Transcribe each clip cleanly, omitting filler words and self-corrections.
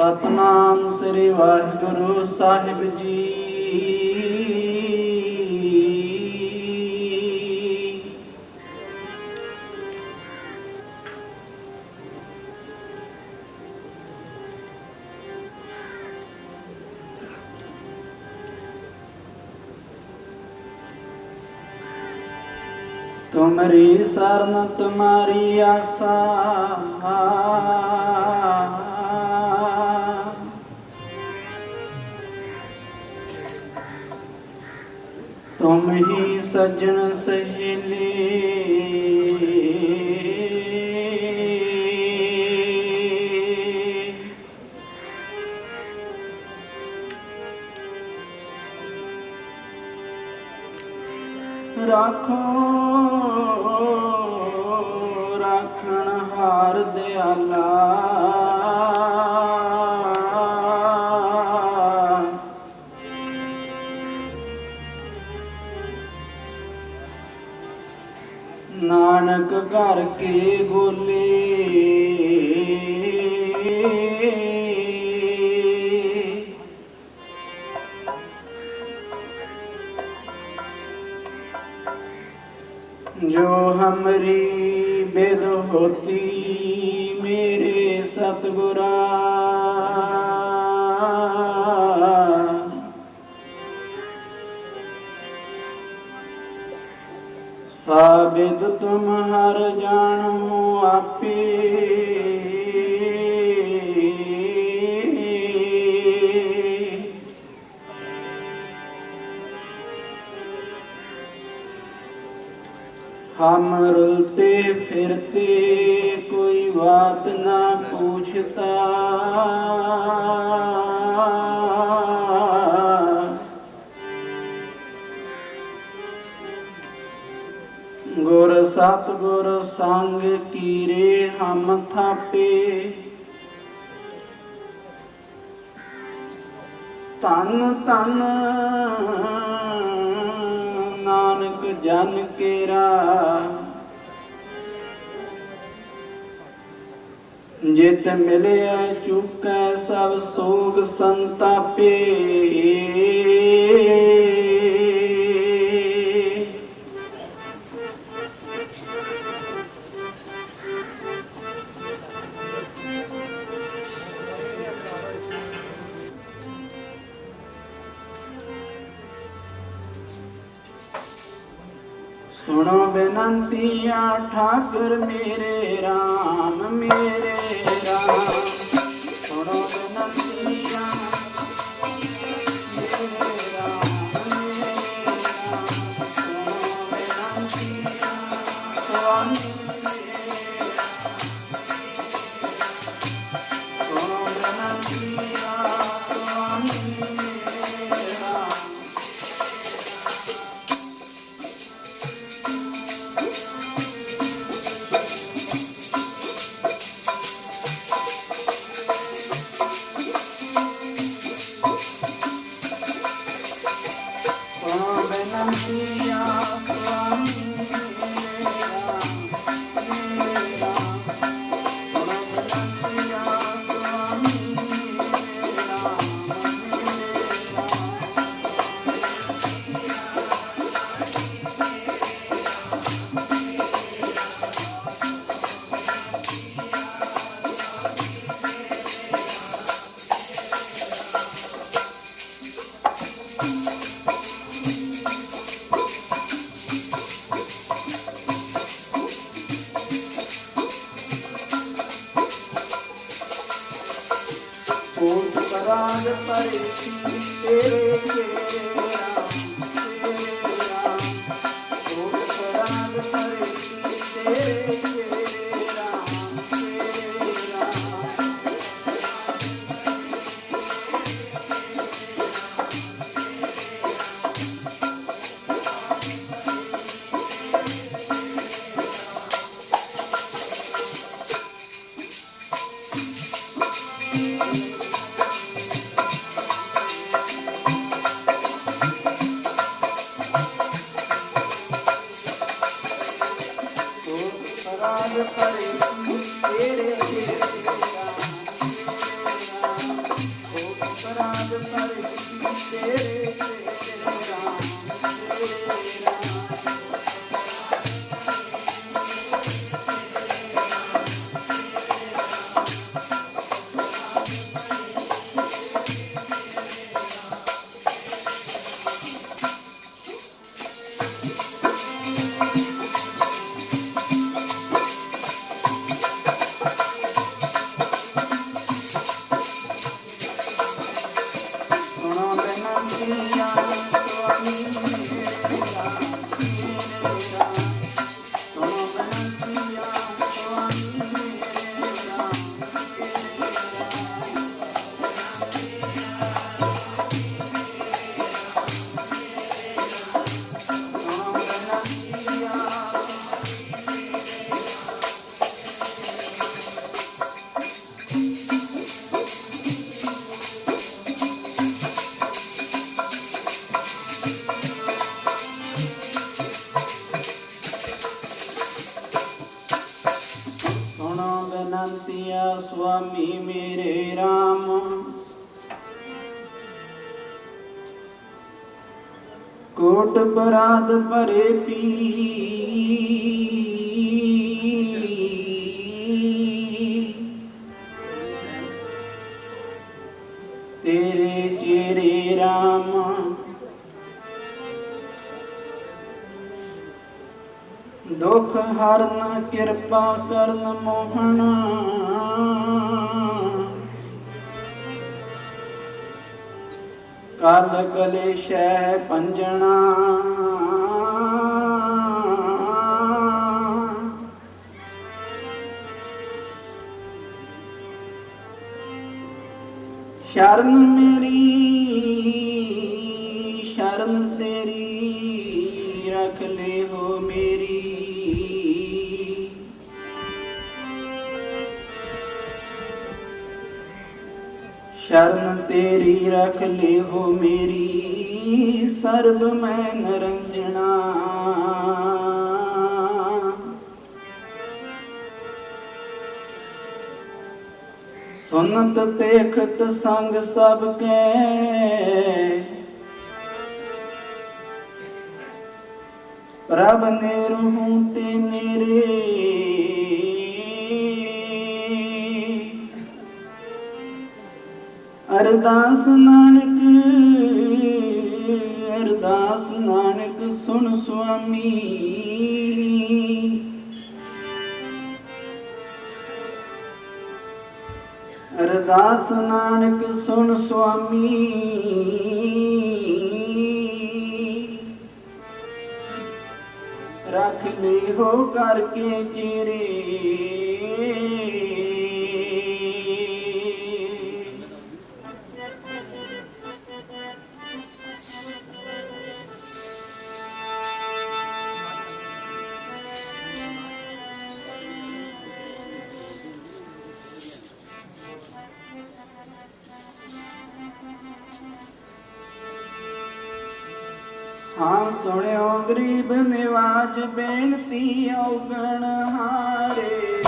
सतनाम श्री वाहिगुरु साहिब जी। तुमरी शरण तुम्हारी आशा, तुम ही सज्जन सहेली। राखो राखण हार दयाला, नानक घर के गोले। जो हमरी बेद होती मेरे सतगुरा, साबिद तुम हर जानो आपे। हम रुलते फिरते कोई बात ना पूछता, गुर सतगुर संग कीरे हम थापे। तन तन नानक जन केरा, जित मिले चुकै सब सोग संतापे। सुनो बेनंतिया ठाकुर मेरे राम मेरे राम। सुनो बेनंतिया मेरे राम मेरे राम। सुनो बेनंतिया स्वामी मेरे राम। सुनो बेनंतिया स्वामी मेरे राम। राग परे तेरे राम तेरे राम। राग परे तेरे राम तेरे राम। ਕੋਟ ਬਰਾਦ ਭਰੇ ਪੀ ਤੇਰੇ ਚੇਰੇ ਰਾਮ ਦੁਖ ਹਰਨ ਕਿਰਪਾ ਕਰਨ ਮੋਹਣ ਕਲ ਕਲੇਸ਼ੈ ਪੰਜਣਾ ਸ਼ਰਨ ਮੇਰੀ ਸ਼ਰਨ ਤੇਰੀ ਰਖ ਲੈ ਹੋ ਮੇਰੀ ਸ਼ਰਨ ਤੇਰੀ ਰਖ ਲੈ ਹੋ ਮੇਰੀ ਸਰਬ ਮੈਂ ਨਰੰਜਣਾ ਸੁਨਤ ਪੇਖਤ ਸੰਗ ਸਭ ਕੈ ਪ੍ਰਭ ਨਿਰਹੂ ਤੇ ਨਿਰੇ ਅਰਦਾਸ ਨਾਨਕ ਅਰਦਾਸ ਨਾਨਕ ਸੁਣ ਸੁਆਮੀ ਅਰਦਾਸ ਨਾਨਕ ਸੁਣ ਸੁਆਮੀ ਰੱਖ ਲੈ ਹੋ ਕਰਕੇ ਚੇਰੇ ਹਾਂ ਸੁਣਿਓ ਗਰੀਬ ਨਿਵਾਜ ਬੇਨਤੀ ਔਗਣ ਹਾਰੇ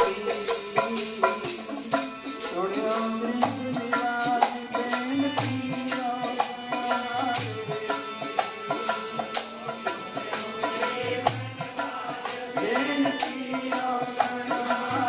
ਸੁਣਿਓ ਗਰੀਬ ਨਿਵਾਜ ਬੇਨਤੀ ਔਗਣ ਹਾਰੇ ਬੇਨਤੀ ਔਗਣ ਹਾਰੇ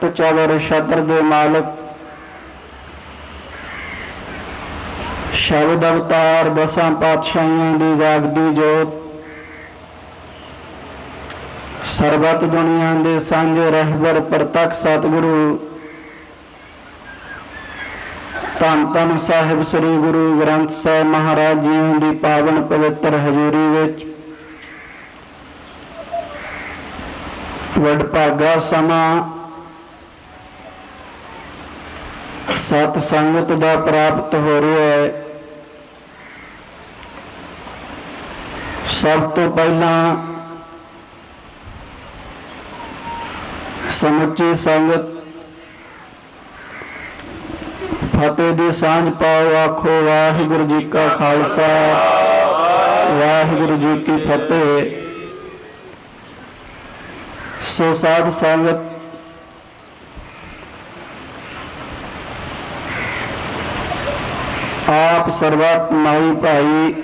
ਤਖਤ ਚੌਰ ਛਤਰ ਦੇ ਮਾਲਕ, ਸ਼ਬਦ ਅਵਤਾਰ ਦਸਾਂ ਪਾਤਸ਼ਾਹੀਆਂ ਦੀ ਜਾਗਦੀ ਜੋਤ, ਸਰਬਤ ਦੁਨੀਆਂ ਦੇ ਸਾਂਝੇ ਰਹਿਬਰ ਪ੍ਰਤੱਖ ਸਤਿਗੁਰੂ ਧੰਨ ਧੰਨ ਸਾਹਿਬ ਸ੍ਰੀ ਗੁਰੂ ਗ੍ਰੰਥ ਸਾਹਿਬ ਮਹਾਰਾਜ ਜੀ ਦੀ ਪਾਵਨ ਪਵਿੱਤਰ ਹਜ਼ੂਰੀ ਵਿੱਚ ਵਡਭਾਗਾ ਸਮਾਂ ਸਤ ਸੰਗਤ ਦਾ ਪ੍ਰਾਪਤ ਹੋ ਰਿਹਾ ਹੈ। ਸਭ ਤੋਂ ਪਹਿਲਾਂ ਸਮੁੱਚੀ ਸੰਗਤ ਫਤਿਹ ਦੀ ਸਾਂਝ ਪਾਓ। ਆਖੋ ਵਾਹਿਗੁਰੂ ਜੀ ਕਾ ਖਾਲਸਾ, ਵਾਹਿਗੁਰੂ ਜੀ ਕੀ ਫਤਿਹ। ਸੋ ਸਾਧ ਸੰਗਤ, ਆਪ ਸਰਬੱਤ ਮਾਈ ਭਾਈ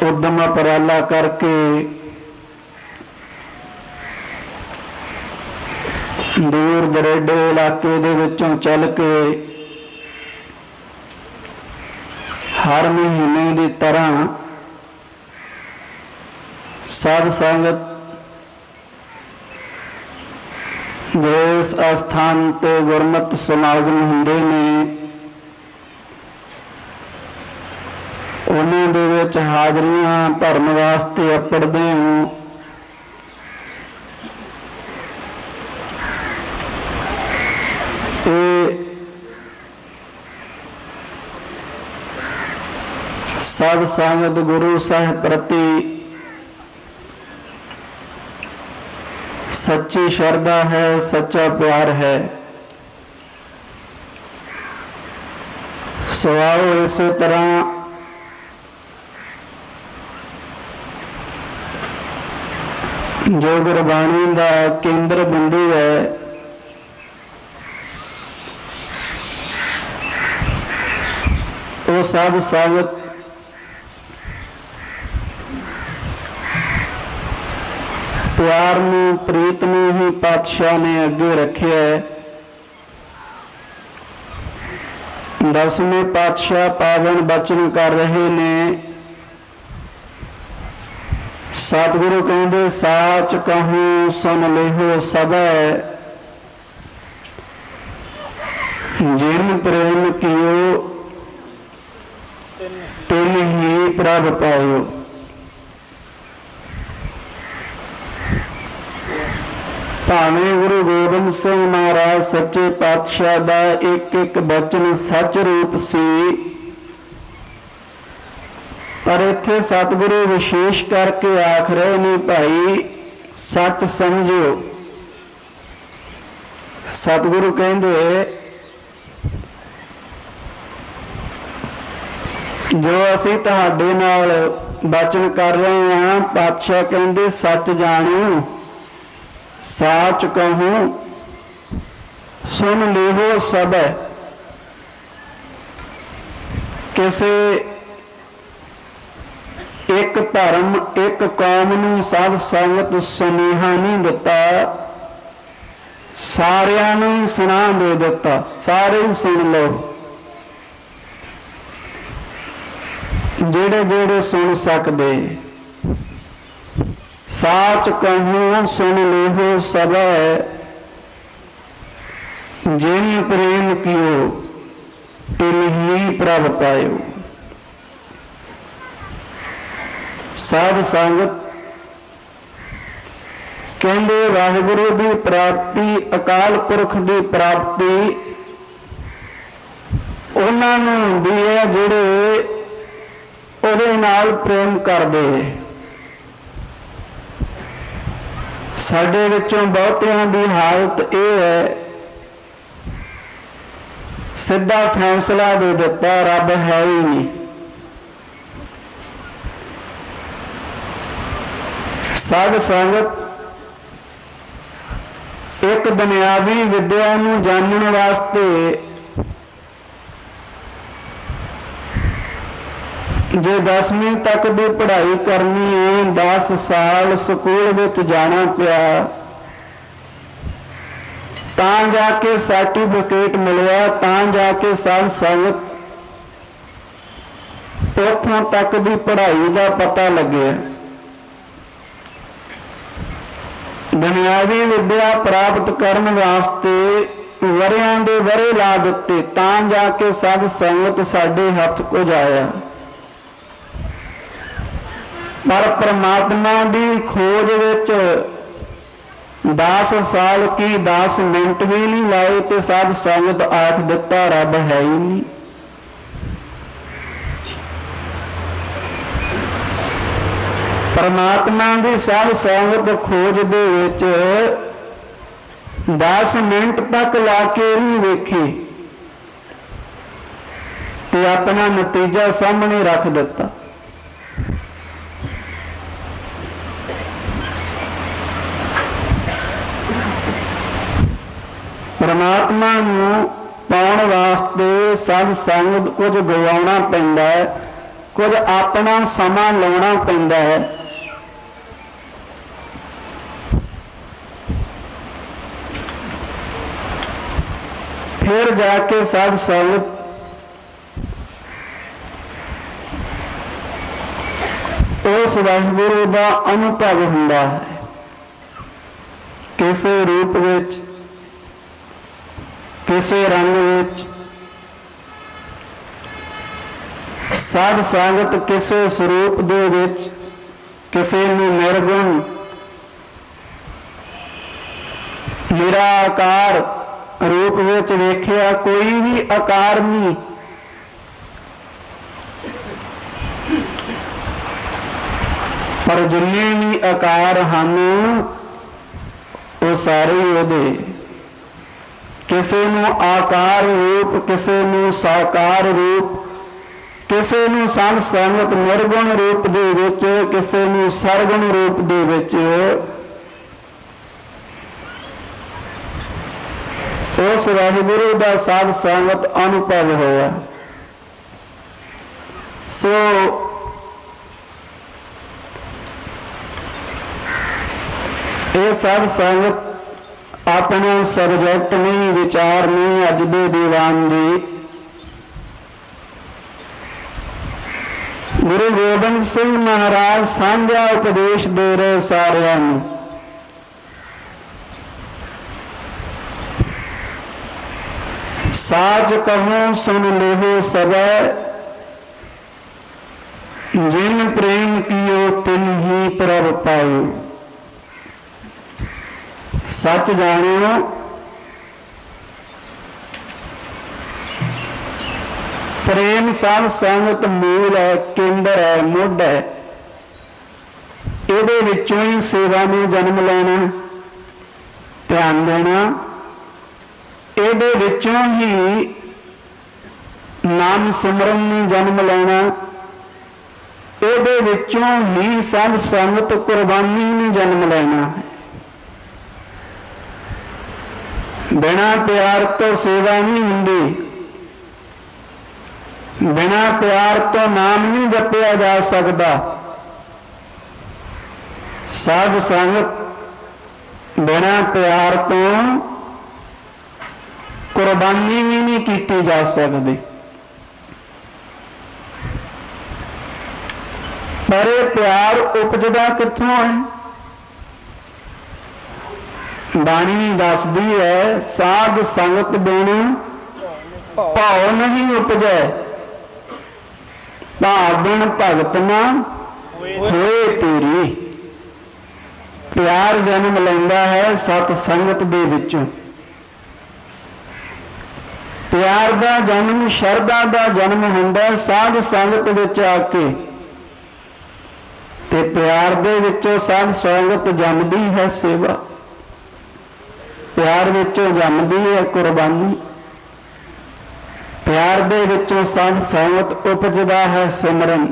ਉਦਮ ਉਪਰਾਲਾ ਕਰਕੇ ਦੂਰ ਦਰੇਡੇ ਇਲਾਕੇ ਦੇ ਵਿੱਚੋਂ ਚੱਲ ਕੇ ਹਰ ਮਹੀਨੇ ਦੀ ਤਰ੍ਹਾਂ ਸਾਧ ਸੰਗਤ ਜਿਸ ਅਸਥਾਨ ਤੇ ਗੁਰਮਤਿ ਸਮਾਗਮ ਹੁੰਦੇ ਨੇ ਉਹਨਾਂ ਦੇ ਵਿੱਚ ਹਾਜ਼ਰੀਆਂ ਭਰਨ ਵਾਸਤੇ ਅੱਪੜਦੇ ਹੋ। ਸਾਧ ਸੰਗਤ ਗੁਰੂ ਸਾਹਿਬ ਪ੍ਰਤੀ ਸੱਚੀ ਸ਼ਰਧਾ ਹੈ, ਸੱਚਾ ਪਿਆਰ ਹੈ। ਸੋ ਆਓ ਇਸੇ ਤਰ੍ਹਾਂ ਜੋ ਗੁਰਬਾਣੀ ਦਾ ਕੇਂਦਰ ਬਿੰਦੂ ਹੈ, ਉਹ ਸਾਧ ਸੰਗਤ ਪਿਆਰ ਨੂੰ, ਪ੍ਰੀਤ ਨੂੰ ਹੀ ਪਾਤਸ਼ਾਹ ਨੇ ਅੱਗੇ ਰੱਖਿਆ ਹੈ। 10ਵੇਂ ਪਾਤਸ਼ਾਹ ਪਾਵਨ ਬਚਨ ਕਰ ਰਹੇ ਨੇ। ਸਤਿਗੁਰੂ ਕਹਿੰਦੇ ਸਾਚ ਕਹੂੰ ਸੁਨ ਲਿਹੋ ਸਭੈ, ਜਿਨ ਪ੍ਰੇਮ ਕੀਓ ਤਿਨ ਹੀ ਪ੍ਰਭ ਪਾਇਓ। ਭਾਵੇਂ ਗੁਰੂ ਗੋਬਿੰਦ ਸਿੰਘ ਮਹਾਰਾਜ ਸੱਚੇ ਪਾਤਸ਼ਾਹ ਦਾ ਇੱਕ ਇੱਕ ਬਚਨ ਸੱਚ ਰੂਪ ਸੀ, ਪਰ ਇੱਥੇ ਸਤਿਗੁਰੂ ਵਿਸ਼ੇਸ਼ ਕਰਕੇ ਆਖ ਰਹੇ ਨੇ ਭਾਈ ਸੱਚ ਸਮਝਿਓ। ਸਤਿਗੁਰੂ ਕਹਿੰਦੇ ਜੋ ਅਸੀਂ ਤੁਹਾਡੇ ਨਾਲ ਬਚਨ ਕਰ ਰਹੇ ਹਾਂ, ਪਾਤਸ਼ਾਹ ਕਹਿੰਦੇ ਸੱਚ ਜਾਣਿਓ, ਸਾਚ ਕਹੂੰ ਸੁਨ ਲਿਹੋ ਸਭੈ। ਕਿਸੇ ਇੱਕ ਧਰਮ, ਇੱਕ ਕੌਮ ਨੂੰ ਸਾਧ ਸੰਗਤ ਸੁਨੇਹਾ ਨਹੀਂ ਦਿੱਤਾ, ਸਾਰਿਆਂ ਨੂੰ ਸੁਣਾ ਦੇ ਦਿੱਤਾ। ਸਾਰੇ ਹੀ ਸੁਣ ਲਓ, ਜਿਹੜੇ ਜਿਹੜੇ ਸੁਣ ਸਕਦੇ। ਸਾਚ ਕਹੂੰ ਸੁਨ ਲਿਹੋ ਸਭੈ, ਜਿਨ ਪ੍ਰੇਮ ਕੀਓ ਤਿਨ ਹੀ ਪ੍ਰਭ ਪਾਇਓ। ਸਾਧ ਸੰਗਤ ਕਹਿੰਦੇ ਵਾਹਿਗੁਰੂ ਦੀ ਪ੍ਰਾਪਤੀ, ਅਕਾਲ ਪੁਰਖ ਦੀ ਪ੍ਰਾਪਤੀ ਉਹਨਾਂ ਨੂੰ ਹੁੰਦੀ ਹੈ ਜਿਹੜੇ ਉਹਦੇ ਨਾਲ ਪ੍ਰੇਮ ਕਰਦੇ। ਸਾਡੇ ਵਿੱਚੋਂ ਬਹੁਤਿਆਂ ਦੀ ਹਾਲਤ ਇਹ ਹੈ, ਸਿੱਧਾ ਫੈਸਲਾ ਦੇ ਦਿੱਤਾ ਰੱਬ ਹੈ ਹੀ ਨਹੀਂ। ਸਾਧ ਸੰਗਤ ਇੱਕ ਦੁਨਿਆਵੀ ਵਿਦਿਆ ਨੂੰ ਜਾਣਨ ਵਾਸਤੇ ਜੇ 10ਵੀਂ ਤੱਕ ਦੀ ਪੜ੍ਹਾਈ ਕਰਨੀ ਹੈ, 10 ਸਾਲ ਸਕੂਲ ਵਿੱਚ ਜਾਣਾ ਪਿਆ, ਤਾਂ ਜਾ ਕੇ ਸਰਟੀਫਿਕੇਟ ਮਿਲਿਆ, ਤਾਂ ਜਾ ਕੇ ਸਾਧ ਸੰਗਤ ਉੱਥੋਂ ਤੱਕ ਦੀ ਪੜ੍ਹਾਈ ਦਾ ਪਤਾ ਲੱਗਿਆ। ਦੁਨਿਆਵੀ ਵਿੱਦਿਆ ਪ੍ਰਾਪਤ ਕਰਨ ਵਾਸਤੇ ਵਰਿਆਂ ਦੇ ਵਰੇ ਲਾ ਦਿੱਤੇ, ਤਾਂ ਜਾ ਕੇ ਸਾਧ ਸੰਗਤ ਸਾਡੇ ਹੱਥ ਕੁਝ ਆਇਆ। ਪਰ ਪ੍ਰਮਾਤਮਾ ਦੀ ਖੋਜ ਵਿੱਚ 10 ਸਾਲ ਕੀ 10 ਮਿੰਟ ਵੀ ਨਹੀਂ ਲਾਏ ਤੇ ਸਾਧ ਸੰਗਤ ਆਖ ਦਿੱਤਾ ਰੱਬ ਹੈ ਹੀ ਨਹੀਂ। परमात्मा की साध संगत खोज दे विच 10 मिनट तक ला के नहीं वेखी ते अपना नतीजा सामने रख दिता। परमात्मा नूं पाउण वास्ते साध संगत कुछ गवाउणा पैंदा है, कुछ अपना समा लाउणा पैंदा है। फिर जाके साध संगत उस वाहिगुरु का अनुभव हुंदा है। किसी रूप विच, किसी रंग विच साध संगत किसी स्वरूप दे विच किसी नूं निर्गुण निराकार रूप विच वेखिया, कोई भी आकार नहीं। पर जिन्ने भी आकार हैं वो सारे ओदे, किसी नूं आकार रूप, किसी नूं साकार रूप, किसी नूं साध संगत निर्गुण रूप दे विच, किसी नूं सरगुण रूप दे विच उस वाहिगुरु का साध संगत अनुभव होया। सो ये साध संगत अपना सबजैक्ट नहीं, विचार नहीं अज दे दीवान दी। गुरु गोबिंद सिंह महाराज सांझा उपदेश दे रहे सारिਆਂ ਨੂੰ। साच कहूँ सुन लेहो सबे, जिन प्रेम कियो तिन ही प्रभ पायो। सच जानियो प्रेम साध संगत मूल है, केंद्र है, मुढ़ है। इहदे विचों ही सेवा में जन्म लेना, ध्यान देना। ਇਹਦੇ ਵਿੱਚੋਂ ਹੀ ਨਾਮ ਸਿਮਰਨ ਨੂੰ ਜਨਮ ਲੈਣਾ, ਇਹਦੇ ਵਿੱਚੋਂ ਹੀ ਸਾਧ ਸੰਗਤ ਕੁਰਬਾਨੀ ਨੂੰ ਜਨਮ ਲੈਣਾ ਹੈ। ਬਿਨਾਂ ਪਿਆਰ ਤੋਂ ਸੇਵਾ ਨਹੀਂ ਹੁੰਦੀ, ਬਿਨਾਂ ਪਿਆਰ ਤੋਂ ਨਾਮ ਨਹੀਂ ਜਪਿਆ ਜਾ ਸਕਦਾ। ਸਾਧ ਸੰਗਤ ਬਿਨਾਂ ਪਿਆਰ ਤੋਂ कुर्बानी भी नहीं की जा सकती। पर प्यार उपजदा कित्थों है? बाणी दसदी है साध संगत बिन भाव नहीं उपजै, भाव बिन भगत ना होए तेरी। प्यार जन्म लैंदा है सत संगत दे विचों। प्यार का जन्म शरदा का जन्म हुंदा साध संगत विच आके, ते प्यार दे विचों साध संगत जमदी है सेवा, प्यार विचों जमदी है कुर्बानी, प्यार दे विचों साध संगत उपजदा है सिमरन।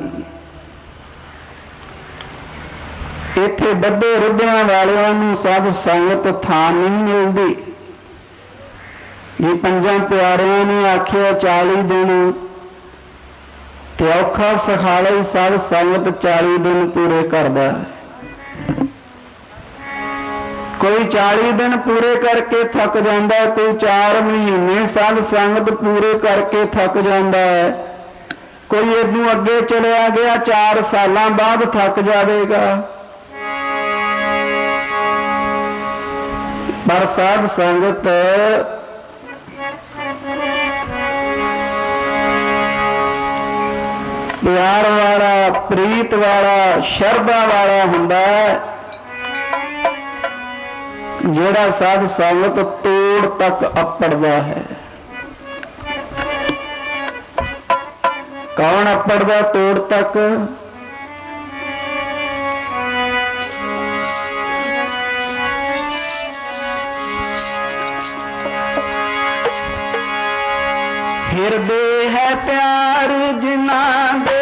इत्थे बड़े रुद्धियां वालियां नूं साध संगत थां नहीं मिलदी। जी पंजां प्यारियां ने आखिया 40 दिन ते औखा सखाले साध संगत 40 दिन पूरे करदा है। कोई 40 दिन पूरे करके थक जाता है, कोई 4 महीने साध संगत पूरे करके थक जाता है, कोई इदू अगे चलिया गया 4 साल बाद थक जाएगा। पर साध संगत प्यार वाला, प्रीत वाला, शरधा वाला हुंदा है, जेड़ा साध संगत तोड़ तक अपड़दा है। कौन अपड़दा तोड़ तक? हिरदे है प्यार जिना दे,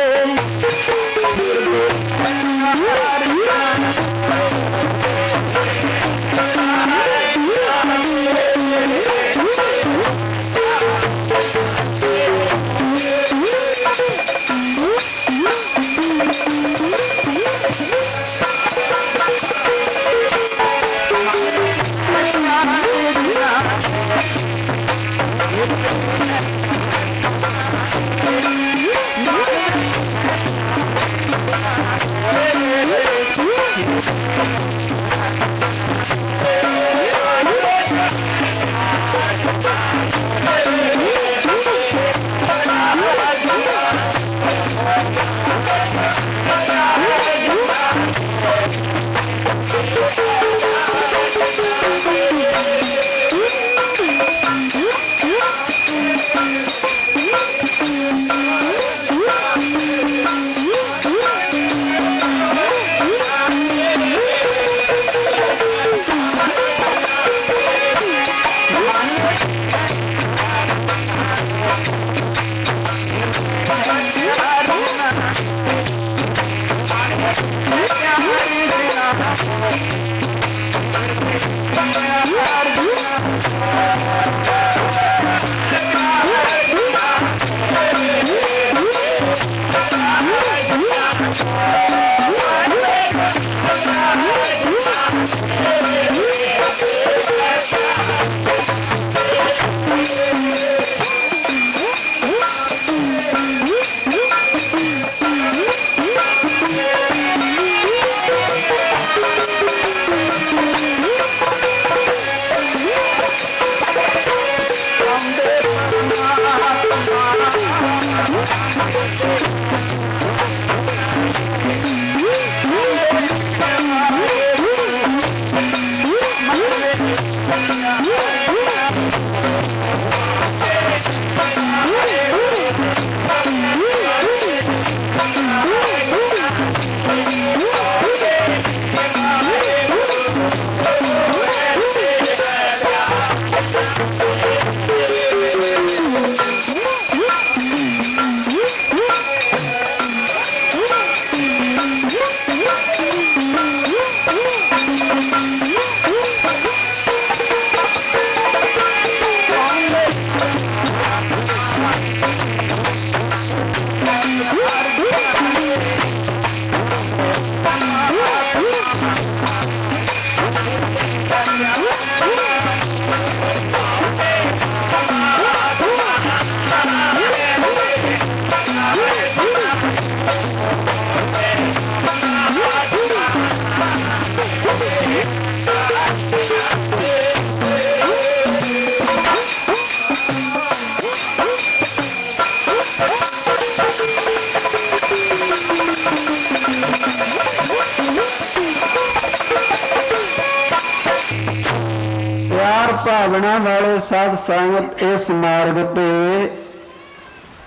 प्यार भावना वाले साध संगत इस मार्ग पे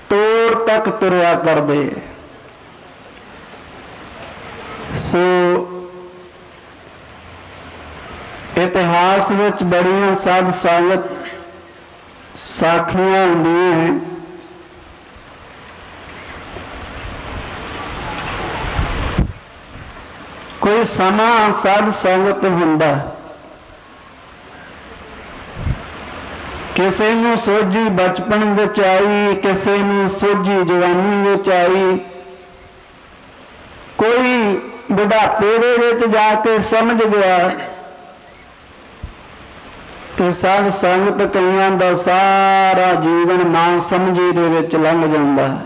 तोड़ तक तुरया करदे। सो इतिहास विच बड़ियां साध संगत साखियां हुंदियां हैं। कोई समा साध संगत हुंदा, किसी नूं सोझी बचपन विच आई, किसी नूं सोझी जवानी विच आई, कोई बुढ़ापे दे विच जाके समझ गया ਤੇ ਸਾਧ ਸੰਗਤ ਕਈਆਂ ਦਾ ਸਾਰਾ ਜੀਵਨ ਨਾ ਸਮਝੀ ਦੇ ਵਿੱਚ ਲੰਘ ਜਾਂਦਾ ਹੈ।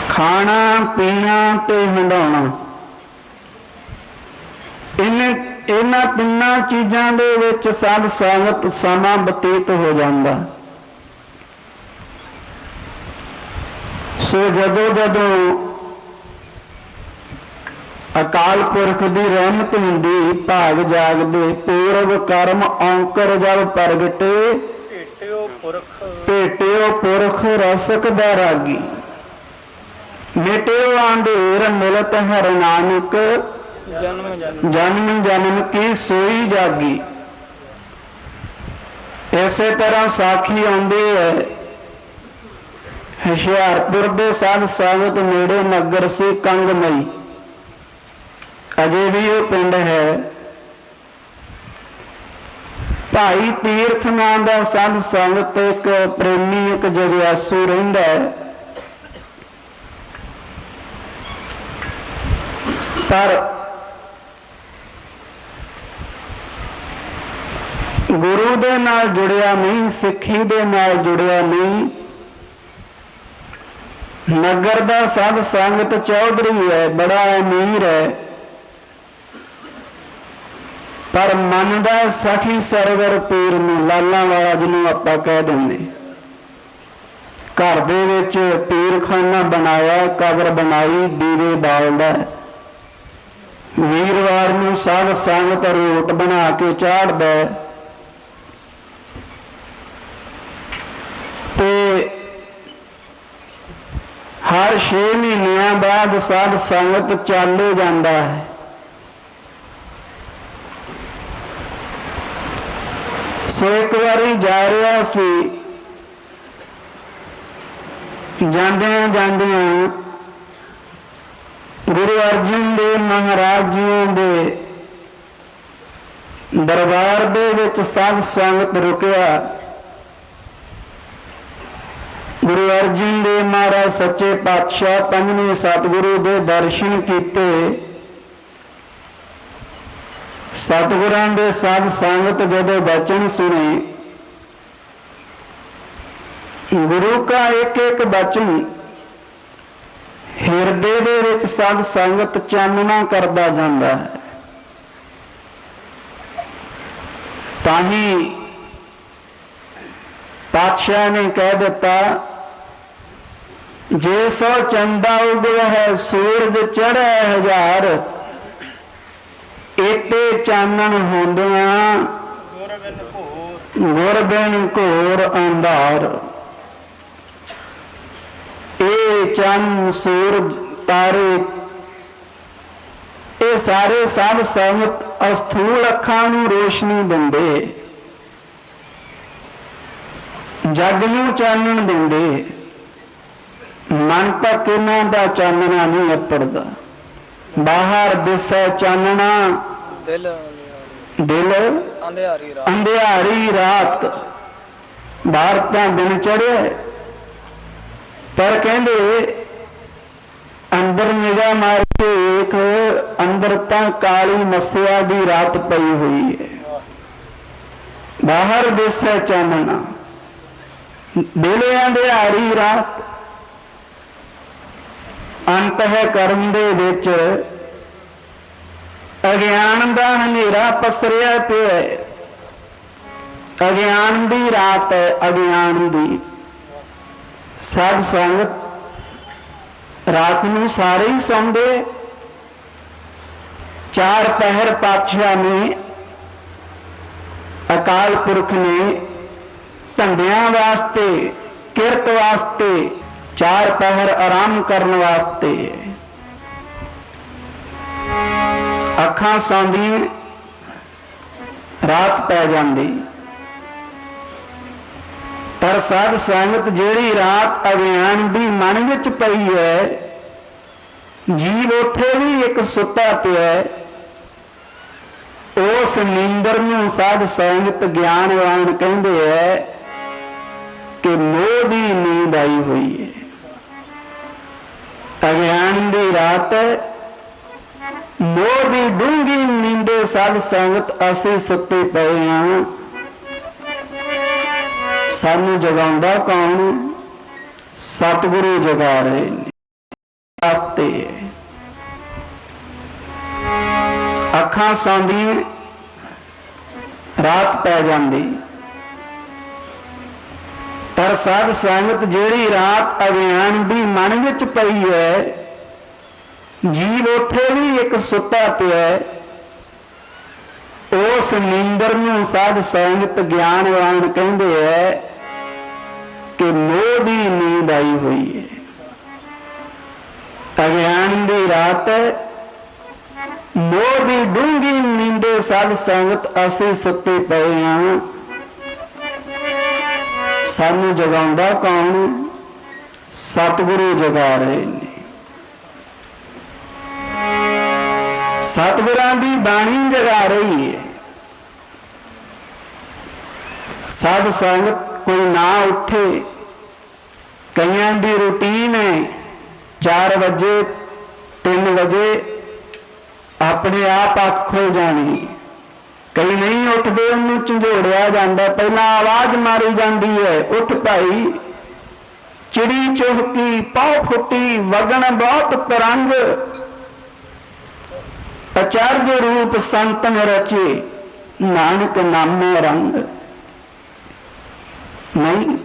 ਖਾਣਾ ਪੀਣਾ ਤੇ ਹੰਡਾਉਣਾ, ਇਹਨਾਂ ਤਿੰਨਾਂ ਚੀਜ਼ਾਂ ਦੇ ਵਿੱਚ ਸਾਧ ਸੰਗਤ ਸਮਾਂ ਬਤੀਤ ਹੋ ਜਾਂਦਾ। ਸੋ ਜਦੋਂ ਜਦੋਂ ਅਕਾਲ ਪੁਰਖ ਦੀ ਰਹਿਮਤ ਹੁੰਦੀ, ਭਾਗ ਜਾਗਦੇ, ਪੂਰਵ ਕਰਮ ਔਂਕਰ ਜਬ ਪ੍ਰਗਟੇ, ਭੇਟਿਓ ਪੁਰਖ ਰਸਕ ਬੈਰਾਗੀ, ਮਿਟਿਓ ਆਂਧੇਰ ਮਿਲਤ ਹਰਿ ਨਾਨਕ, ਜਨਮ ਜਨਮ ਕੀ ਸੋਈ ਜਾਗੀ। ਇਸੇ ਤਰ੍ਹਾਂ ਸਾਖੀ ਆਉਂਦੀ ਹੈ, ਹੁਸ਼ਿਆਰਪੁਰ ਦੇ ਸਾਧ ਸੰਗਤ ਨੇੜੇ ਨਗਰ ਸੀ ਕੰਗਮਈ, ਅਜੇ ਵੀ ਉਹ ਪਿੰਡ ਹੈ। ਭਾਈ ਤੀਰਥ ਨਾਂ ਦਾ ਸਾਧ ਸੰਗਤ ਇੱਕ ਪ੍ਰੇਮੀ, ਇੱਕ ਜਗਿਆਸੂ ਰਹਿੰਦਾ ਹੈ। ਪਰ ਗੁਰੂ ਦੇ ਨਾਲ ਜੁੜਿਆ ਨਹੀਂ, ਸਿੱਖੀ ਦੇ ਨਾਲ ਜੁੜਿਆ ਨਹੀਂ। ਨਗਰ ਦਾ ਸਾਧ ਸੰਗਤ ਚੌਧਰੀ ਹੈ, ਬੜਾ ਅਮੀਰ ਹੈ, ਪਰ ਮੰਨਦਾ ਸਖੀ ਸਰਵਰ ਪੀਰ ਨੂੰ, ਲਾਲਾਂ ਵਾਲਾ ਜਿਹਨੂੰ ਆਪਾਂ ਕਹਿ ਦਿੰਦੇ। ਘਰ ਦੇ ਵਿੱਚ ਪੀਰਖਾਨਾ ਬਣਾਇਆ, ਕਬਰ ਬਣਾਈ, ਦੀਵੇ ਬਾਲਦਾ। ਵੀਰਵਾਰ ਨੂੰ ਸਾਧ ਸੰਗਤ ਰੋਟ ਬਣਾ ਕੇ ਚਾੜਦਾ ਤੇ ਹਰ 6 ਮਹੀਨਿਆਂ ਬਾਅਦ ਸਾਧ ਸੰਗਤ ਚਾਲੇ ਜਾਂਦਾ ਹੈ। ਸੋ ਇੱਕ ਵਾਰੀ ਜਾ ਰਿਹਾ ਸੀ, ਜਾਂਦਿਆਂ ਜਾਂਦਿਆਂ ਗੁਰੂ ਅਰਜਨ ਦੇਵ ਮਹਾਰਾਜ ਜੀ ਦੇ ਦਰਬਾਰ ਦੇ ਵਿੱਚ ਸਾਧ ਸੰਗਤ ਰੁਕਿਆ। ਗੁਰੂ ਅਰਜਨ ਦੇਵ ਮਹਾਰਾਜ ਸੱਚੇ ਪਾਤਸ਼ਾਹ ਪੰਜਵੇਂ ਸਤਿਗੁਰੂ ਦੇ ਦਰਸ਼ਨ ਕੀਤੇ। ਸਤਿਗੁਰਾਂ ਦੇ ਸਾਧ ਸੰਗਤ ਜਦੋਂ ਬਚਨ ਸੁਣੇ, ਗੁਰੂ ਕਾ ਇੱਕ ਇੱਕ ਬਚਨ ਹਿਰਦੇ ਦੇ ਵਿੱਚ ਸਾਧ ਸੰਗਤ ਚਾਨਣਾ ਕਰਦਾ ਜਾਂਦਾ ਹੈ। ਤਾਂ ਹੀ ਪਾਤਸ਼ਾਹ ਨੇ ਕਹਿ ਦਿੱਤਾ, ਜੇ ਸੋ ਚੰਦਾ ਉਗਵ ਹੈ ਸੂਰਜ ਚੜ੍ਹੈ ਹਜ਼ਾਰ, ਏਤੇ ਚਾਨਣ ਹੁੰਦਿਆਂ ਗੁਰ ਬਿਨ ਘੋਰ ਅੰਧਾਰ। ਇਹ ਚੰਨ ਸੂਰਜ ਤਾਰੇ ਇਹ ਸਾਰੇ ਸਾਧ ਸੰਗਤ ਅਸਥੂਲ ਅੱਖਾਂ ਨੂੰ ਰੋਸ਼ਨੀ ਦਿੰਦੇ, ਜਗ ਨੂੰ ਚਾਨਣ ਦਿੰਦੇ। ਮਨ ਤੱਕ ਇਹਨਾਂ ਦਾ ਚਾਨਣਾ ਨਹੀਂ ਅਪੜਦਾ। ਬਾਹਰ ਦਿਸੈ ਚਾਨਣਾ, ਦਿਲ ਅੰਧਿਆਰੀ ਰਾਤ। ਬਾਹਰ ਤਾਂ ਦਿਨ ਚੜ੍ਹਿਆ, ਪਰ ਕਹਿੰਦੇ ਅੰਦਰ ਨਿਗਾਹ ਮਾਰ ਕੇ ਵੇਖ, ਅੰਦਰ ਤਾਂ ਕਾਲੀ ਮੱਸਿਆ ਦੀ ਰਾਤ ਪਈ ਹੋਈ ਹੈ। ਬਾਹਰ ਦਿਸੈ ਚਾਨਣਾ, ਦਿਲ ਅੰਧਿਆਰੀ ਰਾਤ। ਅੰਤਹਿ ਕਰਮ ਦੇ ਵਿੱਚ ਅਗਿਆਨ ਦਾ ਹਨੇਰਾ ਪਸਰਿਆ ਪਿਆ। ਅਗਿਆਨ ਦੀ ਰਾਤ ਹੈ, ਅਗਿਆਨ ਦੀ। ਸਾਧ ਸੰਗਤ ਰਾਤ ਨੂੰ ਸਾਰੇ ਹੀ ਸੌਂਦੇ। 4 ਪਹਿਰ ਪਾਤਸ਼ਾਹ ਨੇ, ਅਕਾਲ ਪੁਰਖ ਨੇ ਧੰਦਿਆਂ ਵਾਸਤੇ, ਕਿਰਤ ਵਾਸਤੇ, 4 ਪਹਿਰ ਆਰਾਮ ਕਰਨ ਵਾਸਤੇ। ਅੱਖਾਂ ਸੌਂਦੀਆਂ, ਰਾਤ ਪੈ ਜਾਂਦੀ। ਪਰ ਸਾਧ ਸੰਗਤ ਜਿਹੜੀ ਰਾਤ ਅਗਿਆਨ ਦੀ ਮਨ ਵਿੱਚ ਪਈ ਹੈ, ਜੀਵ ਉੱਥੇ ਵੀ ਇੱਕ ਸੁੱਤਾ ਪਿਆ। ਉਸ ਨੀਂਦਰ ਨੂੰ ਸਾਧ ਸੰਗਤ ਗਿਆਨਵਾਨ ਕਹਿੰਦੇ ਹੈ ਕਿ ਮੋਹ ਦੀ ਨੀਂਦ ਆਈ ਹੋਈ ਹੈ। अज्ञान दी रात मोह दी डूंगी नींदे साध संगत असी सुते पे हां। सानू जगाउंदा कौन? सतगुरु जगा रहे ने वास्ते। अखां सौंदियां रात पै जांदी, पर साध संगत जिहड़ी रात अज्ञान दी मन विच पई है, जीव उथे भी एक सुता पिया, उस नींदर नूं साध संगत ज्ञानवान कहंदे है कि मोह दी नींद आई हुई है। अज्ञान दी रात मोह दी डूंगी नींदे साध संगत असी सुते पे हां। सानू जगाउंदा कौन? सतगुरु जगा रहे ने। सतगुरां दी बाणी जगा रही है। साध संगत कोई ना उठे, कईयां दी रूटीन है 4 बजे 3 बजे अपने आप अख खुल जानी, कई नहीं उठते, उन्हें झंझोड़िया जाता, पहला आवाज मारी जाती है, उठ भाई। चिड़ी चुहकी पौ फुटी वगन बहुत तरंग, आचार्य रूप संतन रचे नानक नामे रंग। नहीं,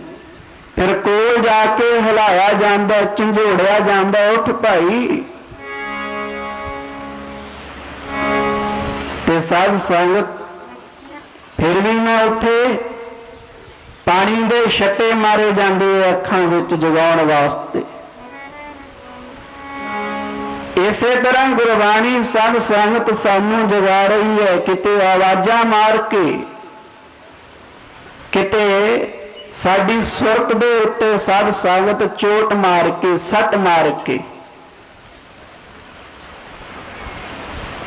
फिर कोल जाके हिलाया जाता, झंझोड़िया जाता, उठ भाई। ते साध संगत फिर भी ना उठे, पानी दे छट्टे मारे जाते अखां विच जगाउण वास्ते। इसे तरह गुरबाणी साध संगत सानू जगा रही है, किते आवाजा मार के, किते साडी सुरत दे उत्ते साध संगत चोट मार के, सट मार के,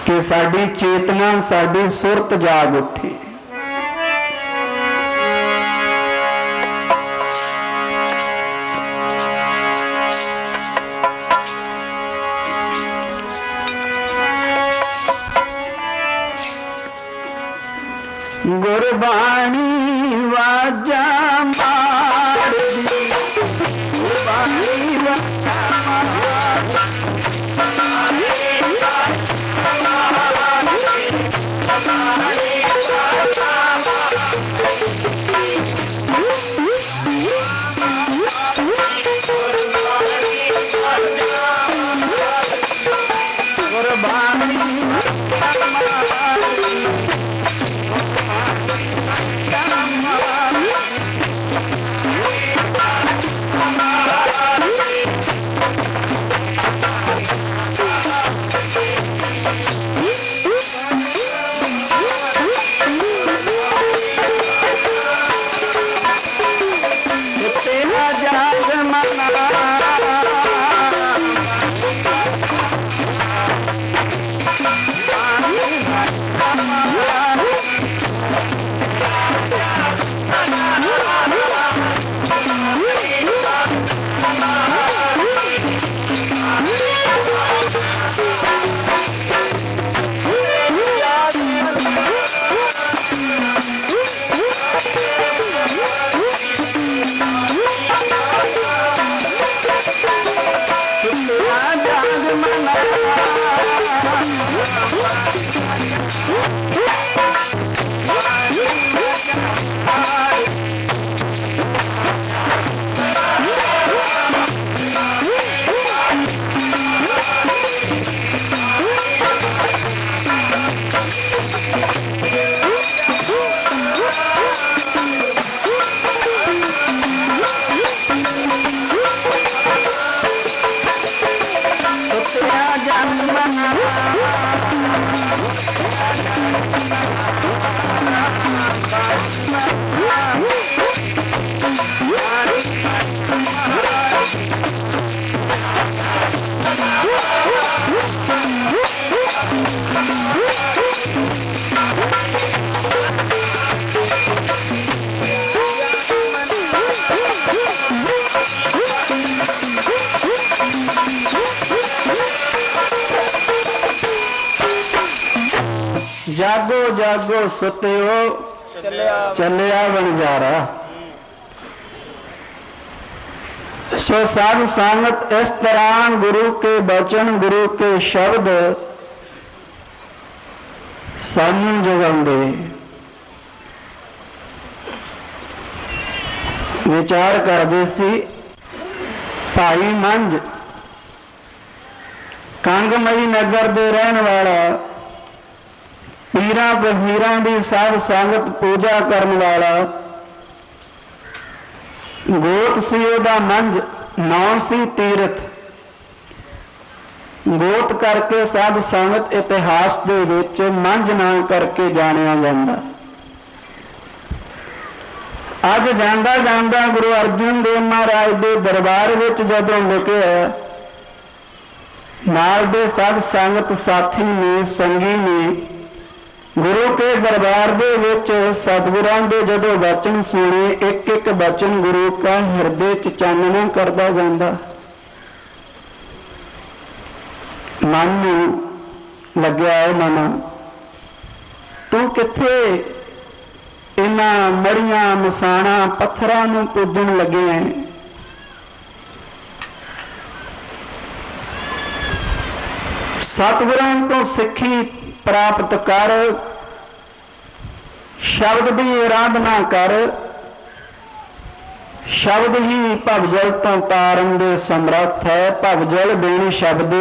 कि साडी चेतना साडी सुरत जाग उठे। गुरबाणी वाजा मार दी, गुरबाणी वाजा ਜਾਗੋ ਜਾਗੋ ਸੁਤਿਓ ਚੱਲਿਆ ਵਣਜਾਰਾ। ਸੋ ਸਾਧ ਸੰਗਤ ਇਸ ਤਰ੍ਹਾਂ ਗੁਰੂ ਕੇ ਬਚਨ ਗੁਰੂ ਕੇ ਸ਼ਬਦ ਸਾਨੂੰ ਜਗਾਉਂਦੇ। ਵਿਚਾਰ ਕਰਦੇ ਸੀ ਭਾਈ ਮੰਝ ਕੰਗਮਈ ਨਗਰ ਦੇ ਰਹਿਣ ਵਾਲਾ, ਪੀਰਾਂ ਫਕੀਰਾਂ ਦੀ ਸਾਧ ਸੰਗਤ ਪੂਜਾ ਕਰਨ ਵਾਲਾ, ਗੋਤ ਸੀ ਉਹਦਾ ਮੰਝ, ਨਾਂ ਸੀ ਤੀਰਥ। ਗੋਤ ਕਰਕੇ ਸਾਧ ਸੰਗਤ ਇਤਿਹਾਸ ਦੇ ਵਿੱਚ ਮੰਝ ਨਾਂ ਕਰਕੇ ਜਾਣਿਆ ਜਾਂਦਾ। ਅੱਜ ਜਾਂਦਾ ਜਾਂਦਾ ਗੁਰੂ ਅਰਜਨ ਦੇਵ ਮਹਾਰਾਜ ਦੇ ਦਰਬਾਰ ਵਿੱਚ ਜਦੋਂ ਲੁਕਿਆ, ਨਾਲ ਦੇ ਸਾਧ ਸੰਗਤ ਸਾਥੀ ਨੇ, ਸੰਗੀ ਨੇ, ਗੁਰੂ ਕੇ ਦਰਬਾਰ ਦੇ ਵਿੱਚ ਸਤਿਗੁਰਾਂ ਦੇ ਜਦੋਂ ਬਚਨ ਸੁਣੇ, ਇੱਕ ਇੱਕ ਬਚਨ ਗੁਰੂ ਕਾ ਹਿਰਦੇ ਚ ਚਾਨਣਾ ਕਰਦਾ ਜਾਂਦਾ। ਮਨ ਨੂੰ ਲੱਗਿਆ, ਮਨ ਤੂੰ ਕਿੱਥੇ ਇਹਨਾਂ ਮੜੀਆਂ ਮਸਾਣਾ ਪੱਥਰਾਂ ਨੂੰ ਪੂਜਣ ਲੱਗੇ ਹੈ। ਸਤਿਗੁਰਾਂ ਤੋਂ ਸਿੱਖੀ ਪ੍ਰਾਪਤ ਕਰ, ਸ਼ਬਦ ਦੀ ਆਰਾਧਨਾ ਕਰ। ਸ਼ਬਦ ਹੀ ਭਵਜਲ ਤੋਂ ਤਾਰਨ ਦੇ ਸਮਰੱਥ ਹੈ। ਭਵਜਲ ਬਿਨ ਸ਼ਬਦ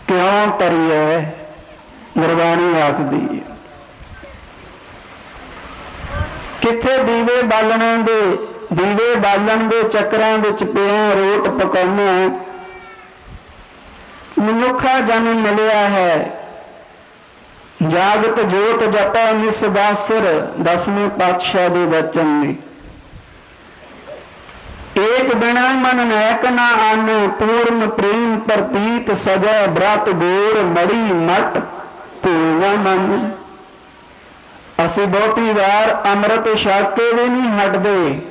ਕਿਉਂ ਤਰੀਏ, ਗੁਰਬਾਣੀ ਆਖਦੀ ਹੈ। ਕਿੱਥੇ ਦੀਵੇ ਬਾਲਣ ਦੇ ਚੱਕਰਾਂ ਵਿੱਚ ਪਿਆ ਰੋਟ ਪਕਾਉਣਾ। ਮਨੁੱਖਾ ਜਨਮ ਮਿਲਿਆ ਹੈ, ਜਾਗਤ ਜੋਤ ਜਪੈ ਨਿਸਬਾਸਰ, 10ਵੇਂ ਪਾਤਸ਼ਾਹ ਦੇ ਬਚਨ ਨੇ। ਏਕ ਬਿਨਾ ਮਨ ਨੈਕ ਨਾ ਆਨੇ, ਪੂਰਨ ਪ੍ਰੇਮ ਪ੍ਰਤੀਤ ਸਜੈ, ਬ੍ਰਤ ਗੋਰ ਮੜੀ ਮਟ ਭੂਲਾ ਮਨ। ਅਸੀਂ ਬਹੁਤੀ ਵਾਰ ਅੰਮ੍ਰਿਤ ਛਕ ਕੇ ਵੀ ਨਹੀਂ ਹਟਦੇ।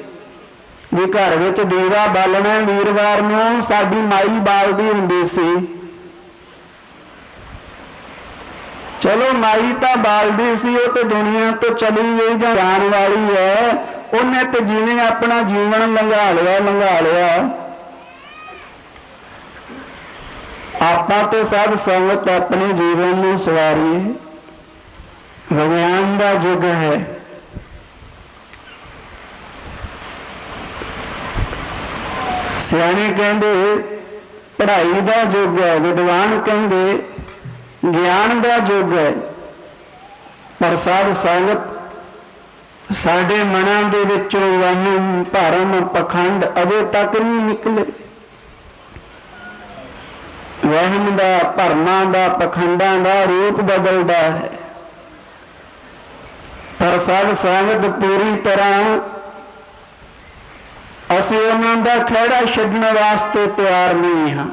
ਜੇ ਘਰ ਵਿੱਚ ਦੀਵਾ ਬਾਲਣਾ ਵੀਰਵਾਰ ਨੂੰ, ਸਾਡੀ ਮਾਈ ਬਾਲਦੀ ਹੁੰਦੀ ਸੀ। ਚਲੋ ਮਾਈ ਤਾਂ ਬਾਲਦੀ ਸੀ, ਉਹ ਤੇ ਦੁਨੀਆ ਤੋਂ ਚਲੀ ਗਈ ਜਾਂ ਜਾਣ ਵਾਲੀ ਹੈ। ਉਹਨੇ ਤੇ ਜਿਵੇਂ ਆਪਣਾ ਜੀਵਨ ਲੰਘਾ ਲਿਆ। ਆਪਾਂ ਤੇ ਸਾਧ ਸੰਗਤ ਆਪਣੇ ਜੀਵਨ ਨੂੰ ਸਵਾਰੀਏ। ਵਿਗਿਆਨ ਦਾ ਯੁੱਗ ਹੈ। ਸਿਆਣੇ ਕਹਿੰਦੇ ਪੜ੍ਹਾਈ ਦਾ ਯੁੱਗ ਹੈ, ਵਿਦਵਾਨ ਕਹਿੰਦੇ ਗਿਆਨ ਦਾ ਯੁੱਗ ਹੈ। ਪਰ ਸਾਧ ਸੰਗਤ ਸਾਡੇ ਮਨਾਂ ਦੇ ਵਿੱਚੋਂ ਵਹਿਮ ਭਰਮ ਪਖੰਡ ਅਜੇ ਤੱਕ ਨਹੀਂ ਨਿਕਲੇ। ਵਹਿਮ ਦਾ, ਭਰਮਾਂ ਦਾ, ਪਖੰਡਾਂ ਦਾ ਰੂਪ ਬਦਲਦਾ ਹੈ। ਪਰ ਸਾਧ ਸੰਗਤ ਪੂਰੀ ਤਰ੍ਹਾਂ ਅਸੀਂ ਉਹਨਾਂ ਦਾ ਖਹਿੜਾ ਛੱਡਣ ਵਾਸਤੇ ਤਿਆਰ ਨਹੀਂ ਹਾਂ।